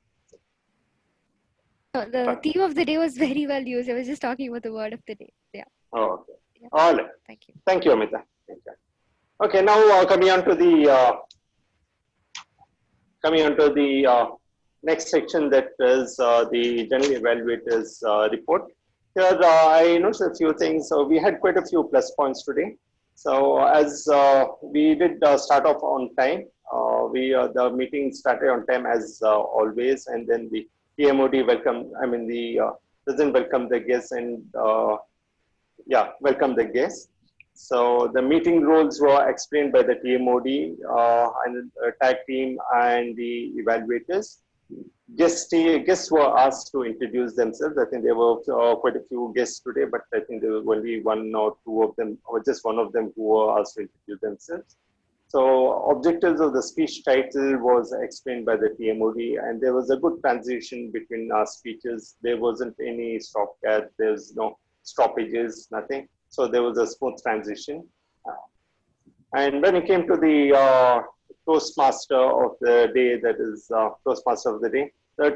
The theme of the day was very well used. I was just talking about the word of the day. Yeah. Oh, okay. Yeah. All right. Thank you. Thank you, Amita. Thank you. Okay, now coming on to the next section, that is the general evaluators report. Here I noticed a few things. So we had quite a few plus points today. So as we did start off on time, the meeting started on time as always, and then the TMOD doesn't welcome the guests and welcome the guests. So the meeting rules were explained by the TMOD and the tag team and the evaluators. Guests were asked to introduce themselves. I think there were quite a few guests today, but I think there were only one or two of them, or just one of them, who were asked to introduce themselves. So objectives of the speech title was explained by the TMOD, and there was a good transition between our speeches. There wasn't any stopgap. There's no stoppages, nothing. So there was a smooth transition. And when it came to the Toastmaster of the day, that is Toastmaster of the day, the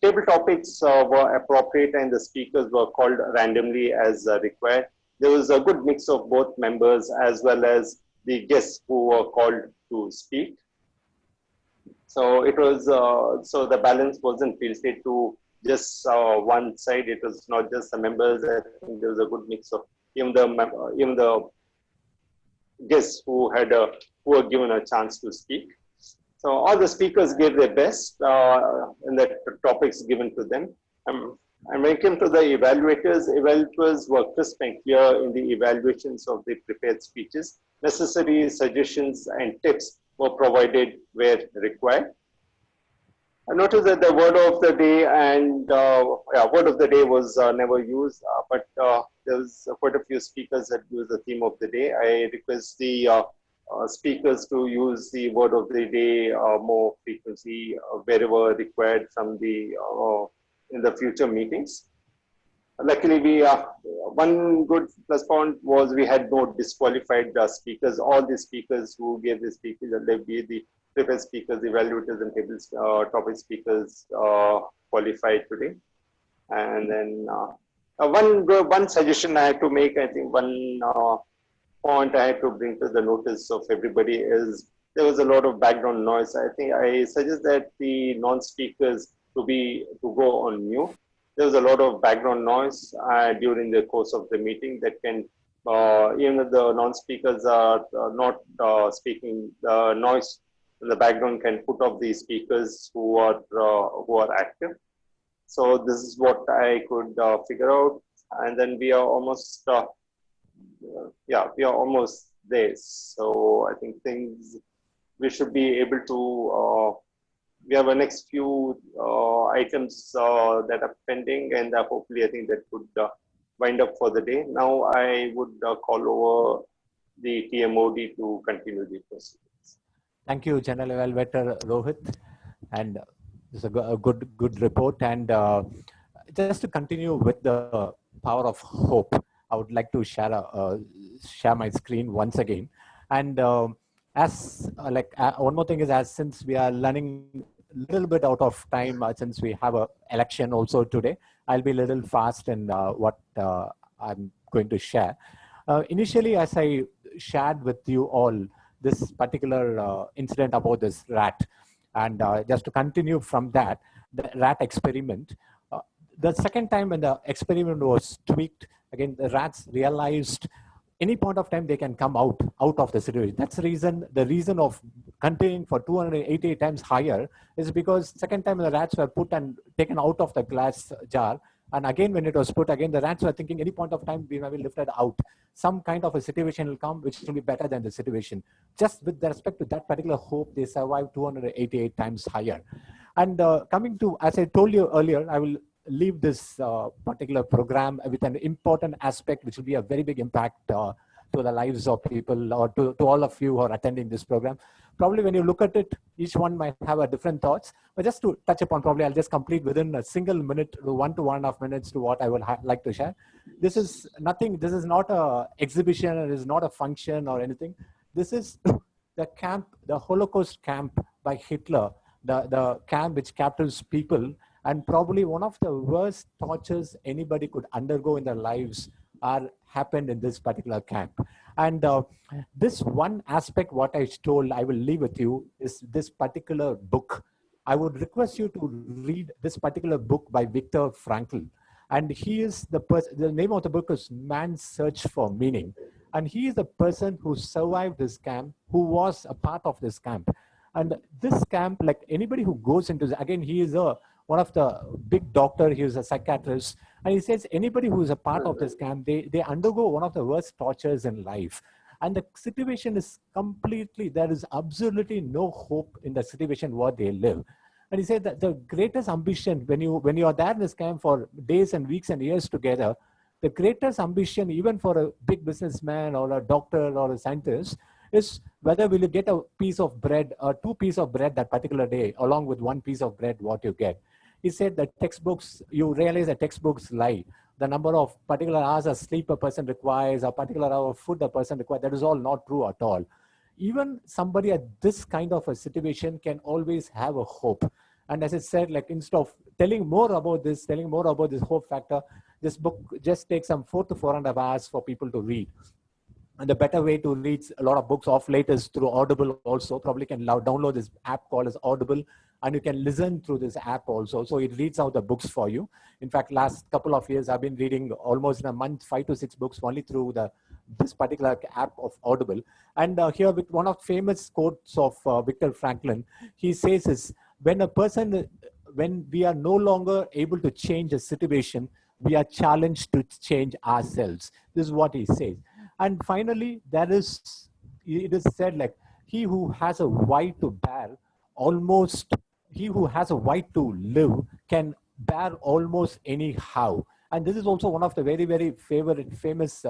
table topics were appropriate and the speakers were called randomly as required. There was a good mix of both members as well as the guests who were called to speak. So it was, so the balance wasn't tilted to just one side. It was not just the members. I think there was a good mix of even the guests who were given a chance to speak. So all the speakers gave their best in the topics given to them. And when it came to the evaluators were crisp and clear in the evaluations of the prepared speeches. Necessary suggestions and tips were provided where required. I noticed that the word of the day and word of the day was never used, but there was quite a few speakers that used the theme of the day. I request the speakers to use the word of the day more frequently wherever required from the in the future meetings. Luckily, one good plus point was we had no disqualified speakers. All the speakers who gave the speeches, be the prepared speakers, evaluators, and topic speakers qualified today. And then one suggestion I had to make, I think one point I had to bring to the notice of everybody is there was a lot of background noise. I think I suggest that the non-speakers to go on mute. There was a lot of background noise during the course of the meeting that can, even if the non-speakers are not speaking, the noise in the background can put off the speakers who are active. So this is what I could figure out, and then we are almost, we are almost there. So I think we should be able to. We have a next few items that are pending, and hopefully I think that could wind up for the day. Now I would call over the TMOD to continue the proceedings. Thank you, General Evaluator Rohit, and it's a good report. And just to continue with the power of hope, I would like to share my screen once again. And one more thing is, since we are learning a little bit out of time, since we have an election also today, I'll be a little fast in what I'm going to share. Initially, as I shared with you all this particular incident about this rat, and just to continue from that, the rat experiment, the second time when the experiment was tweaked, again, the rats realized any point of time they can come out of the situation. That's the reason of continuing for 288 times higher is because second time the rats were put and taken out of the glass jar. And again, when it was put again, the rats were thinking any point of time we may be lifted out. Some kind of a situation will come which will be better than the situation. Just with respect to that particular hope, they survived 288 times higher. And coming to, as I told you earlier, I will leave this particular program with an important aspect, which will be a very big impact to the lives of people, or to all of you who are attending this program. Probably when you look at it, each one might have a different thoughts, but just to touch upon, probably I'll just complete within a single minute, 1 to 1.5 minutes to what I would like to share. This is nothing, this is not a exhibition, it is not a function or anything. This is the camp, the Holocaust camp by Hitler, the camp which captures people, and probably one of the worst tortures anybody could undergo in their lives happened in this particular camp. And this one aspect, what I told, I will leave with you, is this particular book. I would request you to read this particular book by Viktor Frankl. And he is the person, the name of the book is Man's Search for Meaning. And he is the person who survived this camp, who was a part of this camp. And this camp, like anybody who goes into, again, he is one of the big doctor, he is a psychiatrist, and he says anybody who is a part of this camp, they undergo one of the worst tortures in life. And the situation is completely, there is absolutely no hope in the situation where they live. And he said that the greatest ambition, when you are there in this camp for days and weeks and years together, the greatest ambition, even for a big businessman or a doctor or a scientist, is whether will you get a piece of bread or 2 pieces of bread that particular day, along with 1 piece of bread, what you get. He said that textbooks, you realize that textbooks lie. The number of particular hours of sleep a person requires, a particular hour of food a person requires, that is all not true at all. Even somebody at this kind of a situation can always have a hope. And as I said, like instead of telling more about this hope factor, this book just takes some 4 to 4.5 hours for people to read. And the better way to read a lot of books off late is through Audible also. Probably can download this app called as Audible. and you can listen through this app also. So it reads out the books for you. In fact, last couple of years, I've been reading almost in a month, 5 to 6 books only through this particular app of Audible. And here with one of the famous quotes of Viktor Frankl, he says is, when we are no longer able to change a situation, we are challenged to change ourselves. This is what he says. And finally, it is said like, he who has a why to bear, he who has a why to live can bear almost anyhow. And this is also one of the very, very famous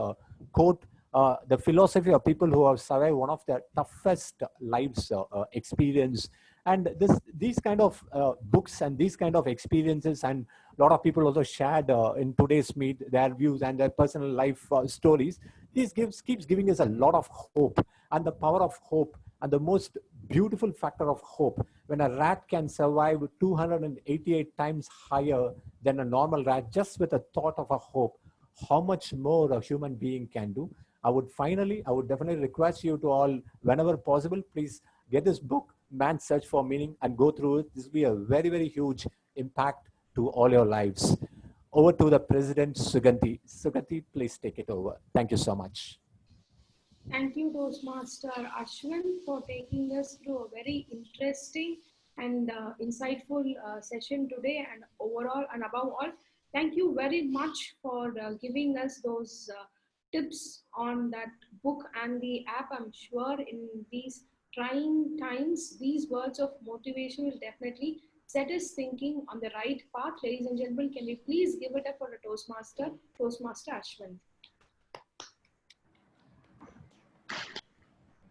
quote, the philosophy of people who have survived one of their toughest lives experience. And these kind of books and these kind of experiences, and a lot of people also shared in today's meet their views and their personal life stories. This keeps giving us a lot of hope, and the power of hope, and the most beautiful factor of hope. When a rat can survive 288 times higher than a normal rat just with a thought of a hope, how much more a human being can do. I would definitely request you to all, whenever possible, please get this book, Man's Search for Meaning, and go through it. This will be a very, very huge impact to all your lives. Over to the President, Suganti. Suganti, please take it over. Thank you so much. Thank you, Toastmaster Ashwin, for taking us through a very interesting and insightful session today, and overall and above all, thank you very much for giving us those tips on that book and the app. I'm sure in these trying times, these words of motivation will definitely set us thinking on the right path. Ladies and gentlemen, can we please give it up for a Toastmaster Ashwin.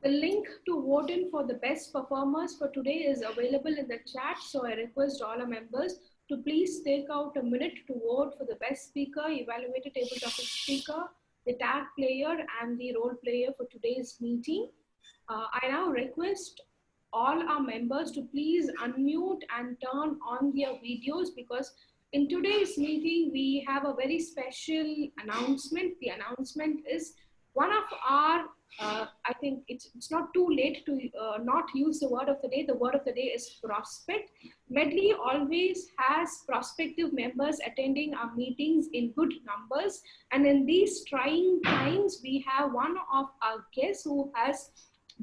The link to vote in for the best performers for today is available in the chat. So I request all our members to please take out a minute to vote for the best speaker, evaluated table topic speaker, the tag player, and the role player for today's meeting. I now request all our members to please unmute and turn on their videos, because in today's meeting, we have a very special announcement. The announcement is one of our, I think it's not too late to not use the word of the day. The word of the day is prospect. Medley always has prospective members attending our meetings in good numbers. And in these trying times, we have one of our guests who has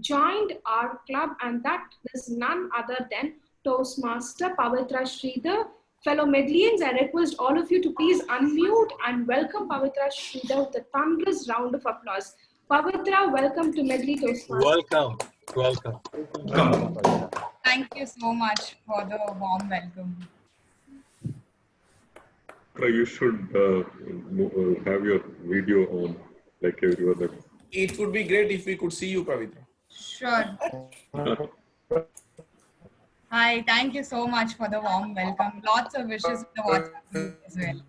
joined our club, and that is none other than Toastmaster Pavitra Sridhar. Fellow Medlians, I request all of you to please unmute and welcome Pavitra Sridhar with a thunderous round of applause. Pavitra, welcome to Medley Toastmasters. Welcome. Thank you so much for the warm welcome. You should have your video on, like everyone else. It would be great if we could see you, Pavitra. Sure. Hi, thank you so much for the warm welcome. Lots of wishes for the WhatsApp group as well.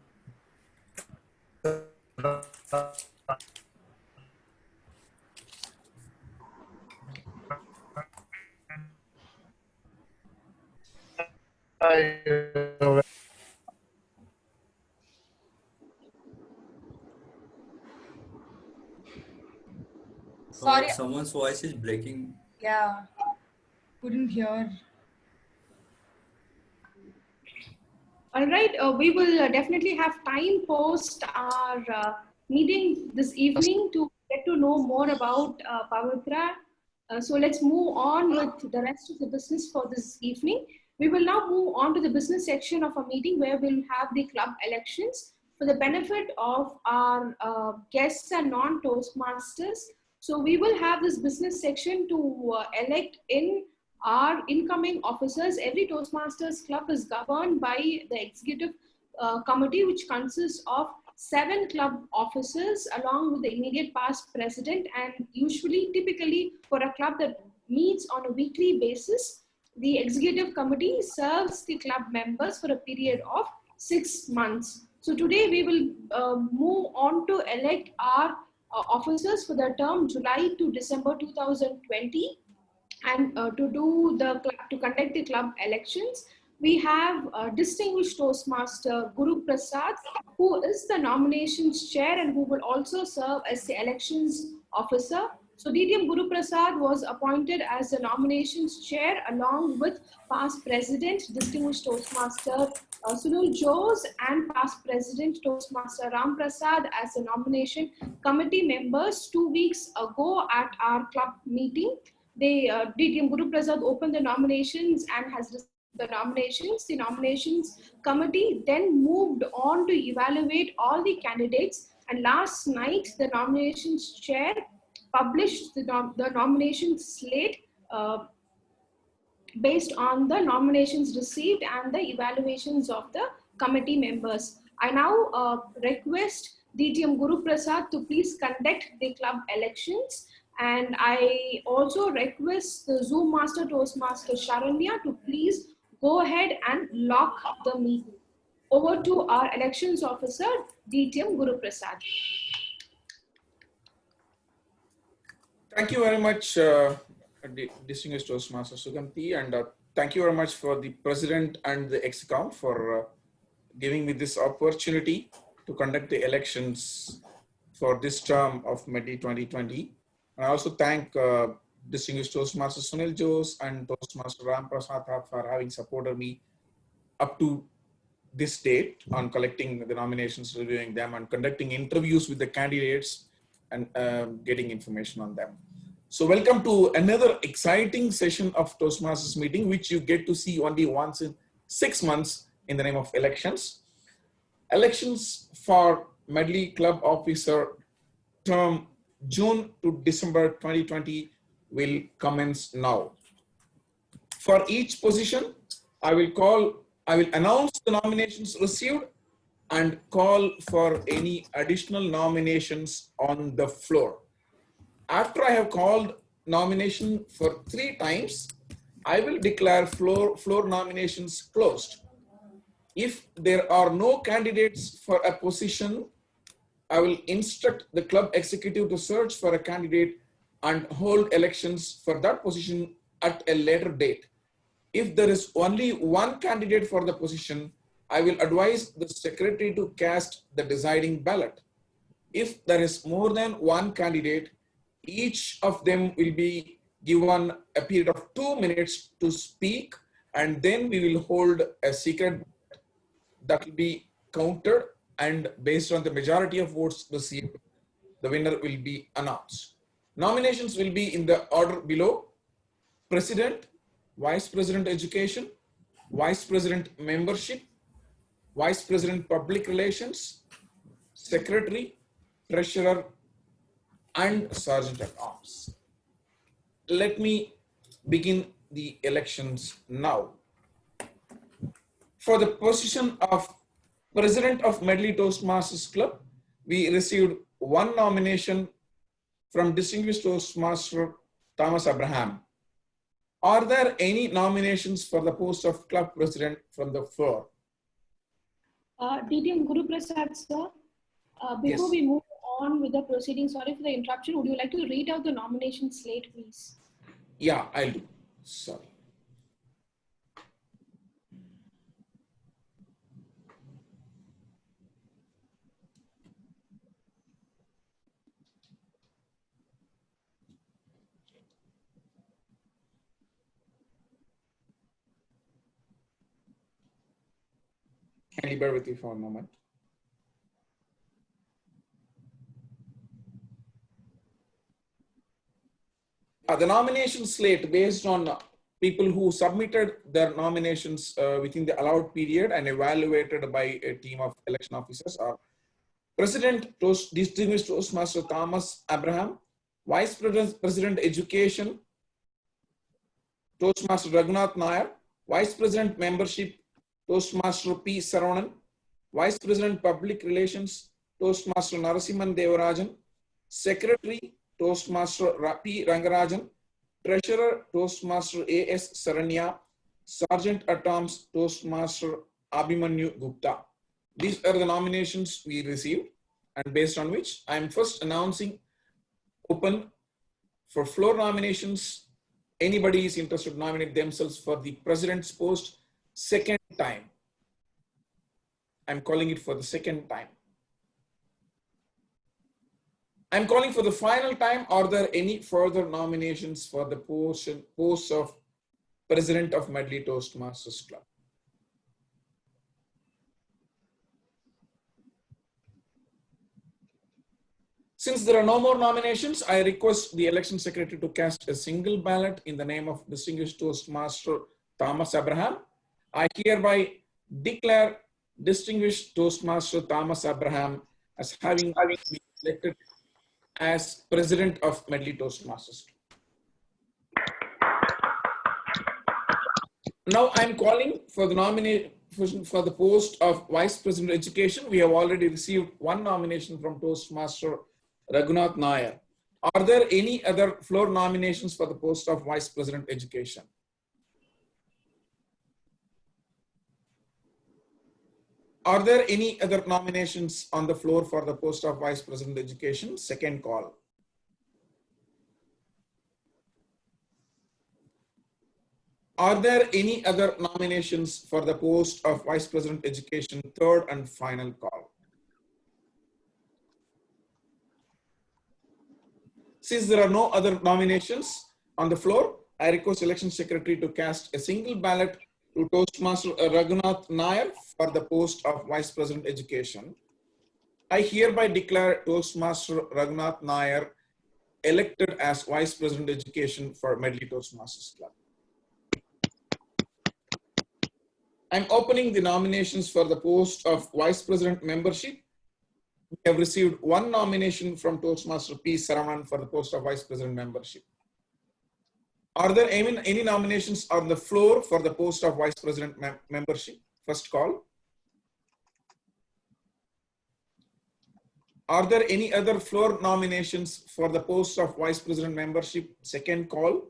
Sorry. Someone's voice is breaking. Yeah, couldn't hear. All right, we will definitely have time post our meeting this evening to get to know more about Pavitra. So let's move on with the rest of the business for this evening. We will now move on to the business section of our meeting, where we'll have the club elections for the benefit of our guests and non-Toastmasters. So we will have this business section to elect in our incoming officers. Every Toastmasters club is governed by the executive committee, which consists of 7 club officers along with the immediate past president. And typically for a club that meets on a weekly basis, the executive committee serves the club members for a period of 6 months. So today we will move on to elect our officers for the term July to December 2020. And to conduct the club elections, we have distinguished Toastmaster Guru Prasad, who is the nominations chair and who will also serve as the elections officer. So DTM Guru Prasad was appointed as the nominations chair along with past president, distinguished Toastmaster Sunil Jose, and past president Toastmaster Ram Prasad as the nomination committee members 2 weeks ago at our club meeting. DTM Guru Prasad opened the nominations and has received the nominations. The nominations committee then moved on to evaluate all the candidates, and last night the nominations chair published the nomination slate based on the nominations received and the evaluations of the committee members. I now request DTM Guru Prasad to please conduct the club elections, and I also request the Zoom Master Toastmaster Sharanya to please go ahead and lock the meeting. Over to our elections officer, DTM Guru Prasad. Thank you very much, distinguished Toastmaster Suganti, and thank you very much for the President and the Ex-Comm for giving me this opportunity to conduct the elections for this term of MEDI 2020. And I also thank distinguished Toastmaster Sunil Jose and Toastmaster Ram Prasad for having supported me up to this date on collecting the nominations, reviewing them, and conducting interviews with the candidates and getting information on them. So welcome to another exciting session of Toastmasters meeting, which you get to see only once in 6 months in the name of elections. Elections for Medley Club Officer term June to December 2020 will commence now. For each position, I will announce the nominations received and call for any additional nominations on the floor. After I have called nomination for 3 times, I will declare floor nominations closed. If there are no candidates for a position, I will instruct the club executive to search for a candidate and hold elections for that position at a later date. If there is only one candidate for the position, I will advise the secretary to cast the deciding ballot. If there is more than one candidate, each of them will be given a period of 2 minutes to speak, and then we will hold a secret that will be counted, and based on the majority of votes received, the winner will be announced. Nominations will be in the order below: President, Vice President Education, Vice President Membership, Vice President Public Relations, Secretary, Treasurer, and Sergeant at Arms. Let me begin the elections now. For the position of President of Medley Toastmasters Club, we received 1 nomination from distinguished Toastmaster Thomas Abraham. Are there any nominations for the post of club president from the floor? DTM Guru Prasad, sir, before Yes. we move on with the proceedings, sorry for the interruption, would you like to read out the nomination slate, please? Yeah, I'll do. Sorry. Can you bear with me for a moment? The nomination slate based on people who submitted their nominations within the allowed period and evaluated by a team of election officers are President Distinguished Toastmaster Thomas Abraham, Vice President Education Toastmaster Raghunath Nair, Vice President Membership Toastmaster P. Saravanan, Vice President Public Relations Toastmaster Narasimhan Devarajan, Secretary Toastmaster P. Rangarajan, Treasurer Toastmaster A.S. Saranya, Sergeant at Arms Toastmaster Abhimanyu Gupta. These are the nominations we received, and based on which I am first announcing open for floor nominations. Anybody is interested to nominate themselves for the president's post second time. I'm calling it for the second time. I'm calling for the final time. Are there any further nominations for the post of President of Medley Toastmasters Club? Since there are no more nominations, I request the election secretary to cast a single ballot in the name of distinguished Toastmaster Thomas Abraham. I hereby declare distinguished Toastmaster Thomas Abraham as having been elected as president of Medley Toastmasters. Now I'm calling for the nomination for the post of Vice President Education. We have already received one nomination from Toastmaster Raghunath Nair. Are there any other floor nominations for the post of Vice President Education? Are there any other nominations on the floor for the post of Vice President Education? Second call. Are there any other nominations for the post of Vice President Education? Third and final call. Since there are no other nominations on the floor, I request Election Secretary to cast a single ballot to Toastmaster Raghunath Nair for the post of Vice President Education. I hereby declare Toastmaster Raghunath Nair elected as Vice President Education for Medley Toastmasters Club. I'm opening the nominations for the post of Vice President membership. We have received one nomination from Toastmaster P. Saravanan for the post of Vice President membership. Are there any nominations on the floor for the post of Vice President membership? First call. Are there any other floor nominations for the post of Vice President membership? Second call.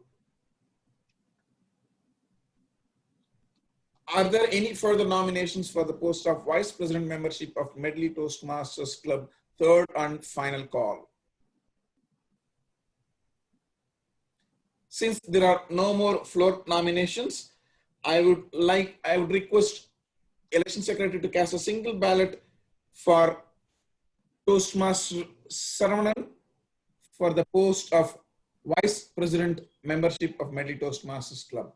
Are there any further nominations for the post of Vice President membership of Medley Toastmasters Club? Third and final call. Since there are no more floor nominations, I would request Election Secretary to cast a single ballot for Toastmaster Saravanan for the post of Vice President membership of Medley Toastmasters Club.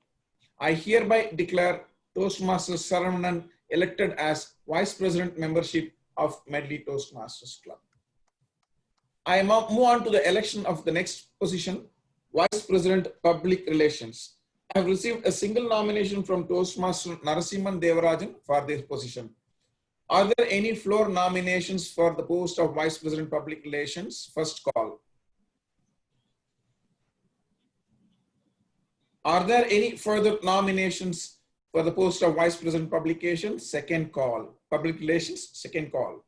I hereby declare Toastmaster Saravanan elected as Vice President membership of Medley Toastmasters Club. I move on to the election of the next position, Vice President Public Relations. I have received a single nomination from Toastmaster Narasimhan Devarajan for this position. Are there any floor nominations for the post of Vice President Public Relations? First call. Are there any further nominations for the post of Vice President Publications? Second call. Public Relations, second call.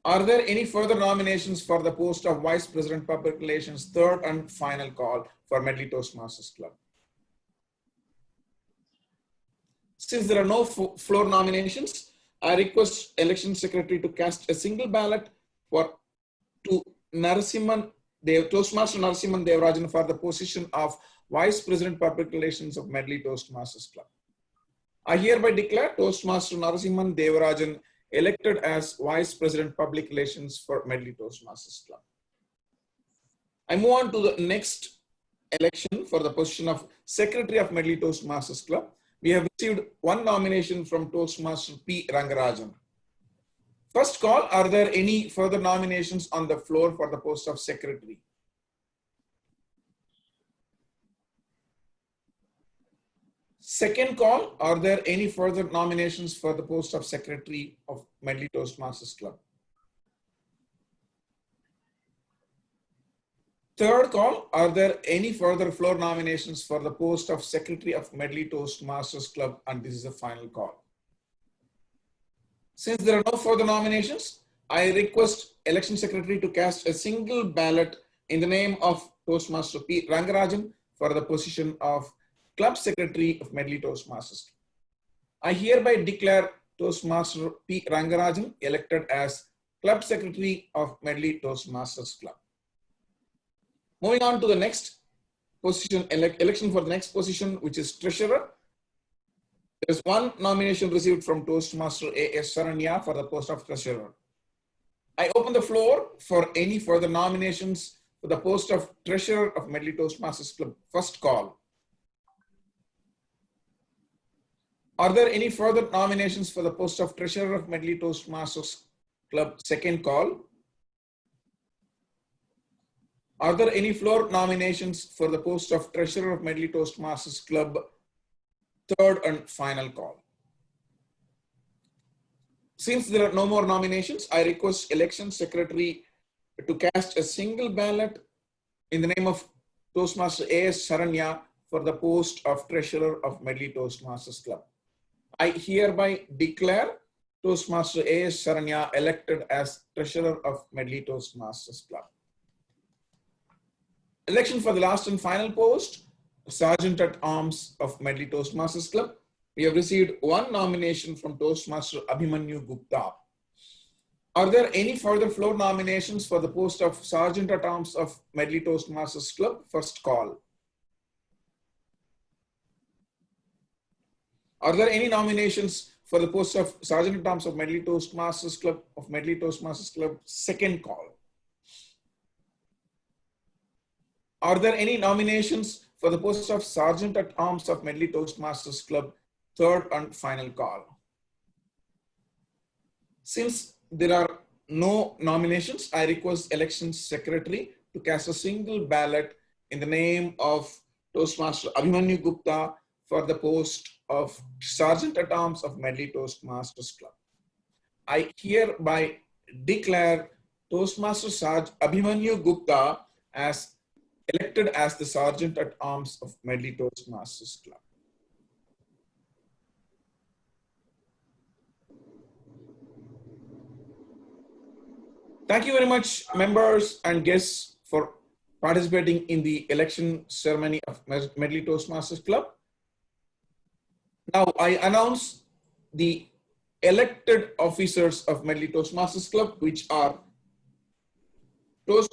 Are there any further nominations for the post of Vice President Public Relations? Third and final call for Medley Toastmasters Club. Since there are no floor nominations, I request Election Secretary to cast a single ballot to Toastmaster Narasimhan Devarajan for the position of Vice President Public Relations of Medley Toastmasters Club. I hereby declare Toastmaster Narasimhan Devarajan elected as Vice President Public Relations for Medley Toastmasters Club. I move on to the next election for the position of Secretary of Medley Toastmasters Club. We have received one nomination from Toastmaster P. Rangarajan. First call, are there any further nominations on the floor for the post of Secretary? Second call, are there any further nominations for the post of Secretary of Medley Toastmasters Club? Third call, are there any further floor nominations for the post of Secretary of Medley Toastmasters Club? And this is the final call. Since there are no further nominations, I request Election Secretary to cast a single ballot in the name of Toastmaster P. Rangarajan for the position of Club Secretary of Medley Toastmasters. I hereby declare Toastmaster P. Rangarajan elected as Club Secretary of Medley Toastmasters Club. Moving on to the next position, election for the next position, which is Treasurer. There is one nomination received from Toastmaster A.S. Saranya for the post of Treasurer. I open the floor for any further nominations for the post of Treasurer of Medley Toastmasters Club. First call. Are there any further nominations for the post of Treasurer of Medley Toastmasters Club? Second call. Are there any floor nominations for the post of Treasurer of Medley Toastmasters Club? Third and final call. Since there are no more nominations, I request Election Secretary to cast a single ballot in the name of Toastmaster A.S. Saranya for the post of Treasurer of Medley Toastmasters Club. I hereby declare Toastmaster A.S. Saranya elected as Treasurer of Medley Toastmasters Club. Election for the last and final post, Sergeant at Arms of Medley Toastmasters Club. We have received one nomination from Toastmaster Abhimanyu Gupta. Are there any further floor nominations for the post of Sergeant at Arms of Medley Toastmasters Club? First call. Are there any nominations for the post of Sergeant at Arms of Medley Toastmasters Club? Second call. Are there any nominations for the post of Sergeant at Arms of Medley Toastmasters Club? Third and final call. Since there are no nominations, I request Election Secretary to cast a single ballot in the name of Toastmaster Abhimanyu Gupta for the post of Sergeant at Arms of Medley Toastmasters Club. I hereby declare Toastmaster Sergeant Abhimanyu Gupta as elected as the Sergeant at Arms of Medley Toastmasters Club. Thank you very much, members and guests, for participating in the election ceremony of Medley Toastmasters Club. Now I announce the elected officers of Medley Toastmasters Club, which are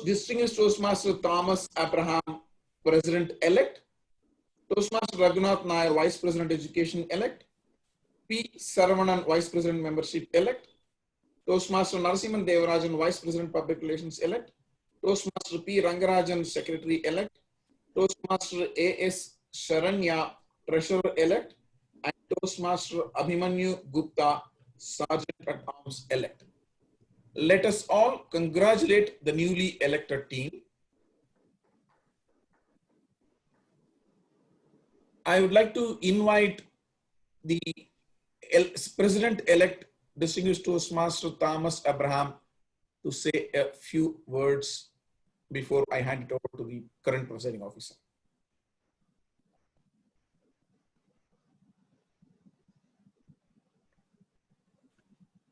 Distinguished Toastmaster Thomas Abraham, President-elect; Toastmaster Raghunath Nair, Vice President Education-elect; P. Saravanan, Vice President Membership-elect; Toastmaster Narasimhan Devarajan, Vice President Public Relations-elect; Toastmaster P. Rangarajan, Secretary-elect; Toastmaster A.S. Sharanya, Treasurer-elect; and Toastmaster Abhimanyu Gupta, Sergeant at Arms-elect. Let us all congratulate the newly elected team. I would like to invite the President-elect, Distinguished Toastmaster Thomas Abraham, to say a few words before I hand it over to the current presiding officer.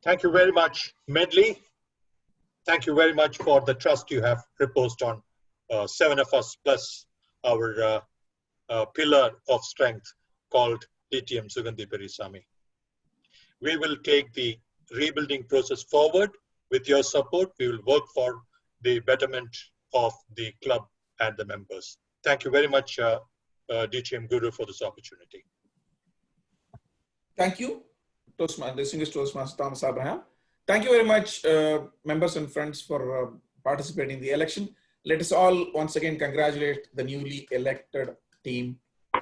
Thank you very much, Medley. Thank you very much for the trust you have reposed on 7 of us plus our pillar of strength called DTM Sugandhi Perisami. We will take the rebuilding process forward. With your support, we will work for the betterment of the club and the members. Thank you very much, DTM Guru, for this opportunity. Thank you, Distinguished Toastmaster Thomas Abraham. Thank you very much, members and friends, for participating in the election. Let us all once again congratulate the newly elected team. I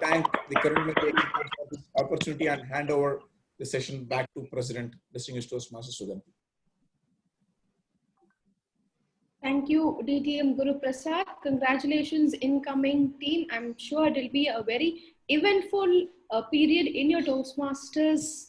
thank the current for this opportunity and hand over the session back to President, Distinguished Toastmaster Sugandhi. Thank you, DTM Guru Prasad. Congratulations, incoming team. I'm sure it will be a very eventful period in your Toastmasters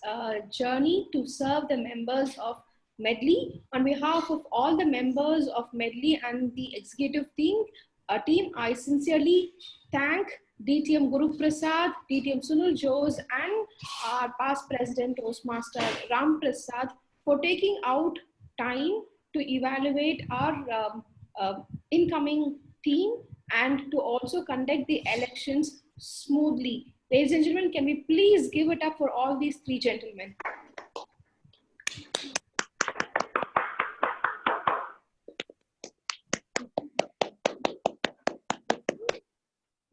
journey to serve the members of Medley. On behalf of all the members of Medley and the executive team, I sincerely thank DTM Guru Prasad, DTM Sunil Jose, and our past president Toastmaster Ram Prasad for taking out time to evaluate our incoming team and to also conduct the elections smoothly. Ladies and gentlemen, can we please give it up for all these three gentlemen?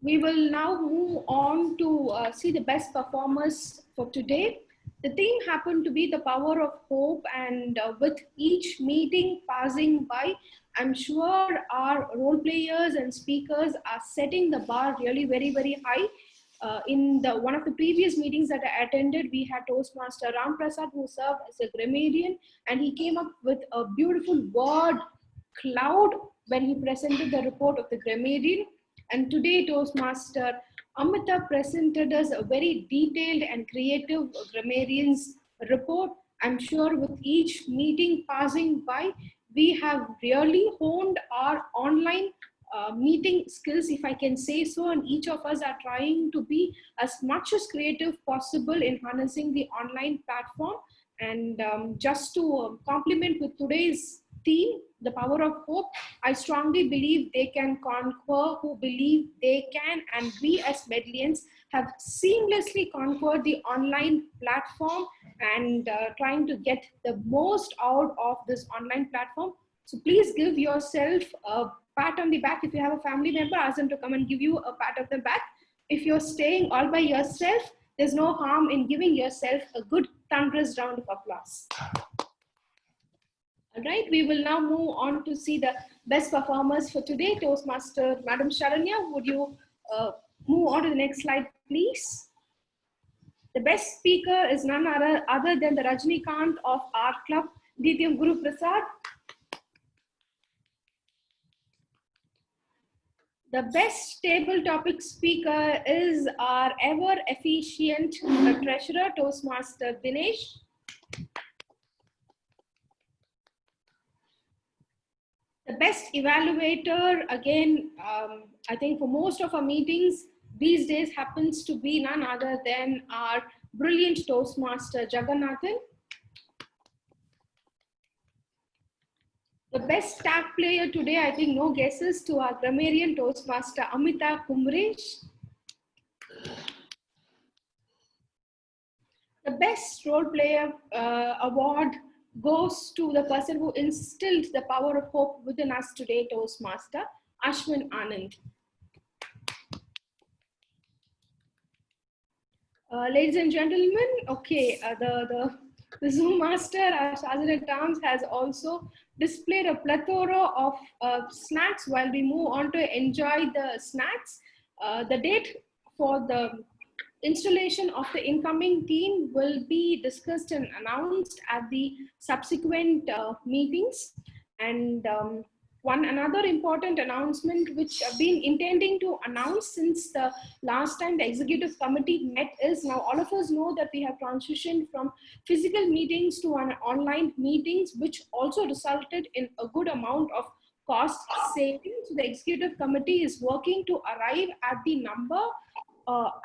We will now move on to see the best performers for today. The theme happened to be the power of hope, and with each meeting passing by, I'm sure our role players and speakers are setting the bar really very, very high. In one of the previous meetings that I attended, we had Toastmaster Ram Prasad, who served as a grammarian, and he came up with a beautiful word cloud when he presented the report of the grammarian. And today, Toastmaster Amita presented us a very detailed and creative grammarian's report. I'm sure with each meeting passing by, we have really honed our online meeting skills, if I can say so, and each of us are trying to be as much as creative possible in harnessing the online platform. And just to complement with today's theme, the power of hope, I strongly believe they can conquer who believe they can, and we as Medlians have seamlessly conquered the online platform and trying to get the most out of this online platform. So please give yourself a pat on the back. If you have a family member, ask them to come and give you a pat on the back. If you're staying all by yourself, there's no harm in giving yourself a good thunderous round of applause. All right, we will now move on to see the best performers for today. Toastmaster Madam Sharanya, would you move on to the next slide, please? The best speaker is none other than the Rajnikant of our club, Ditya Guru Prasad. The best table topic speaker is our ever efficient treasurer, Toastmaster Dinesh. The best evaluator, again, I think for most of our meetings these days happens to be none other than our brilliant Toastmaster Jagannathan. The best tag player today, I think no guesses, to our grammarian Toastmaster Amita Kumresh. The best role player award goes to the person who instilled the power of hope within us today, Toastmaster Ashwin Anand. Ladies and gentlemen, okay, the Zoom master, Shazina Tams, has also displayed a plethora of snacks while we move on to enjoy the snacks. The date for the installation of the incoming team will be discussed and announced at the subsequent meetings. And another important announcement which I've been intending to announce since the last time the executive committee met is, now all of us know that we have transitioned from physical meetings to an online meetings, which also resulted in a good amount of cost savings. So the executive committee is working to arrive at the number,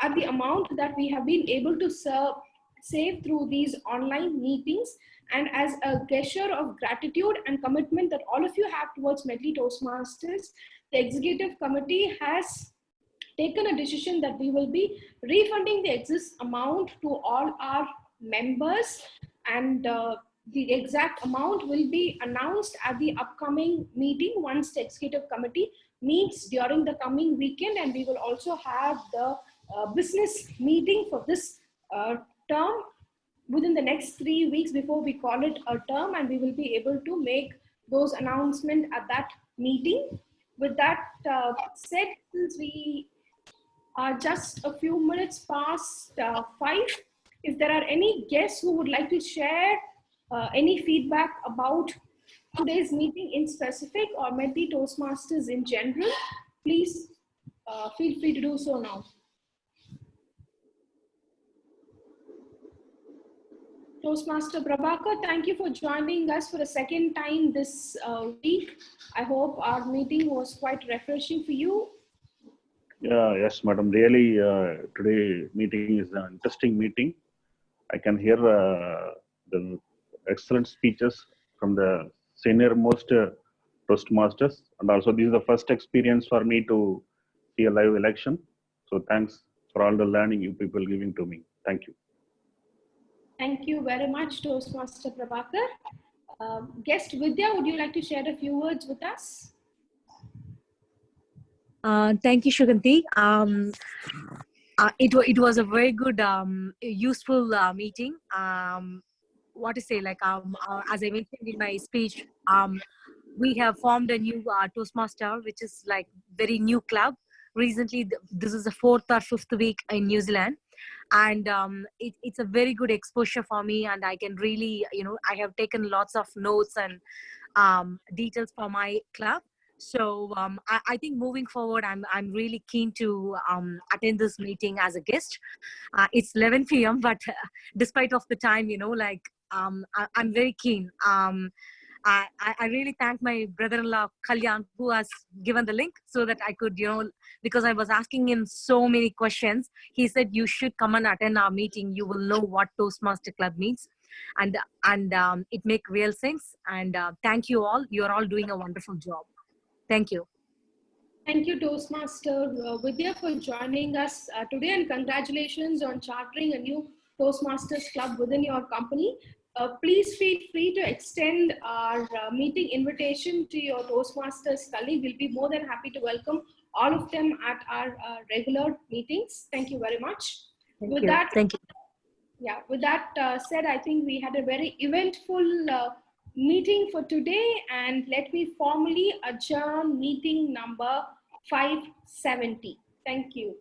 at the amount that we have been able to save through these online meetings. And as a gesture of gratitude and commitment that all of you have towards Medley Toastmasters, the executive committee has taken a decision that we will be refunding the excess amount to all our members, and the exact amount will be announced at the upcoming meeting once the executive committee meets during the coming weekend. And we will also have the business meeting for this term within the next 3 weeks before we call it a term, and we will be able to make those announcements at that meeting. With that said, since we are just a few minutes past 5, if there are any guests who would like to share any feedback about today's meeting in specific or Medley Toastmasters in general, please feel free to do so now. Toastmaster Prabhakar, thank you for joining us for a second time this week. I hope our meeting was quite refreshing for you. Yes, madam. Really, today meeting is an interesting meeting. I can hear the excellent speeches from the senior most Toastmasters, and also this is the first experience for me to see a live election. So thanks for all the learning you people giving to me. Thank you. Thank you very much, Toastmaster Prabhakar. Guest Vidya, would you like to share a few words with us? Thank you, Shuganti. It was a very good, useful meeting. What to say, like as I mentioned in my speech, we have formed a new Toastmaster, which is like very new club. Recently, this is the 4th or 5th week in New Zealand, and it's a very good exposure for me, and I can really, I have taken lots of notes and details for my club. So I think moving forward, I'm really keen to attend this meeting as a guest. It's 11 p.m., but despite of the time, I'm very keen. I really thank my brother-in-law Kalyan, who has given the link so that I could, because I was asking him so many questions. He said, you should come and attend our meeting. You will know what Toastmaster Club means. And it make real sense. And thank you all. You're all doing a wonderful job. Thank you. Thank you, Toastmaster Vidya, for joining us today, and congratulations on chartering a new Toastmasters Club within your company. Please feel free to extend our meeting invitation to your Toastmasters colleague. We'll be more than happy to welcome all of them at our regular meetings. Thank you very much. Thank you. Thank you. Yeah, with that said, I think we had a very eventful meeting for today, and let me formally adjourn meeting number 570. Thank you.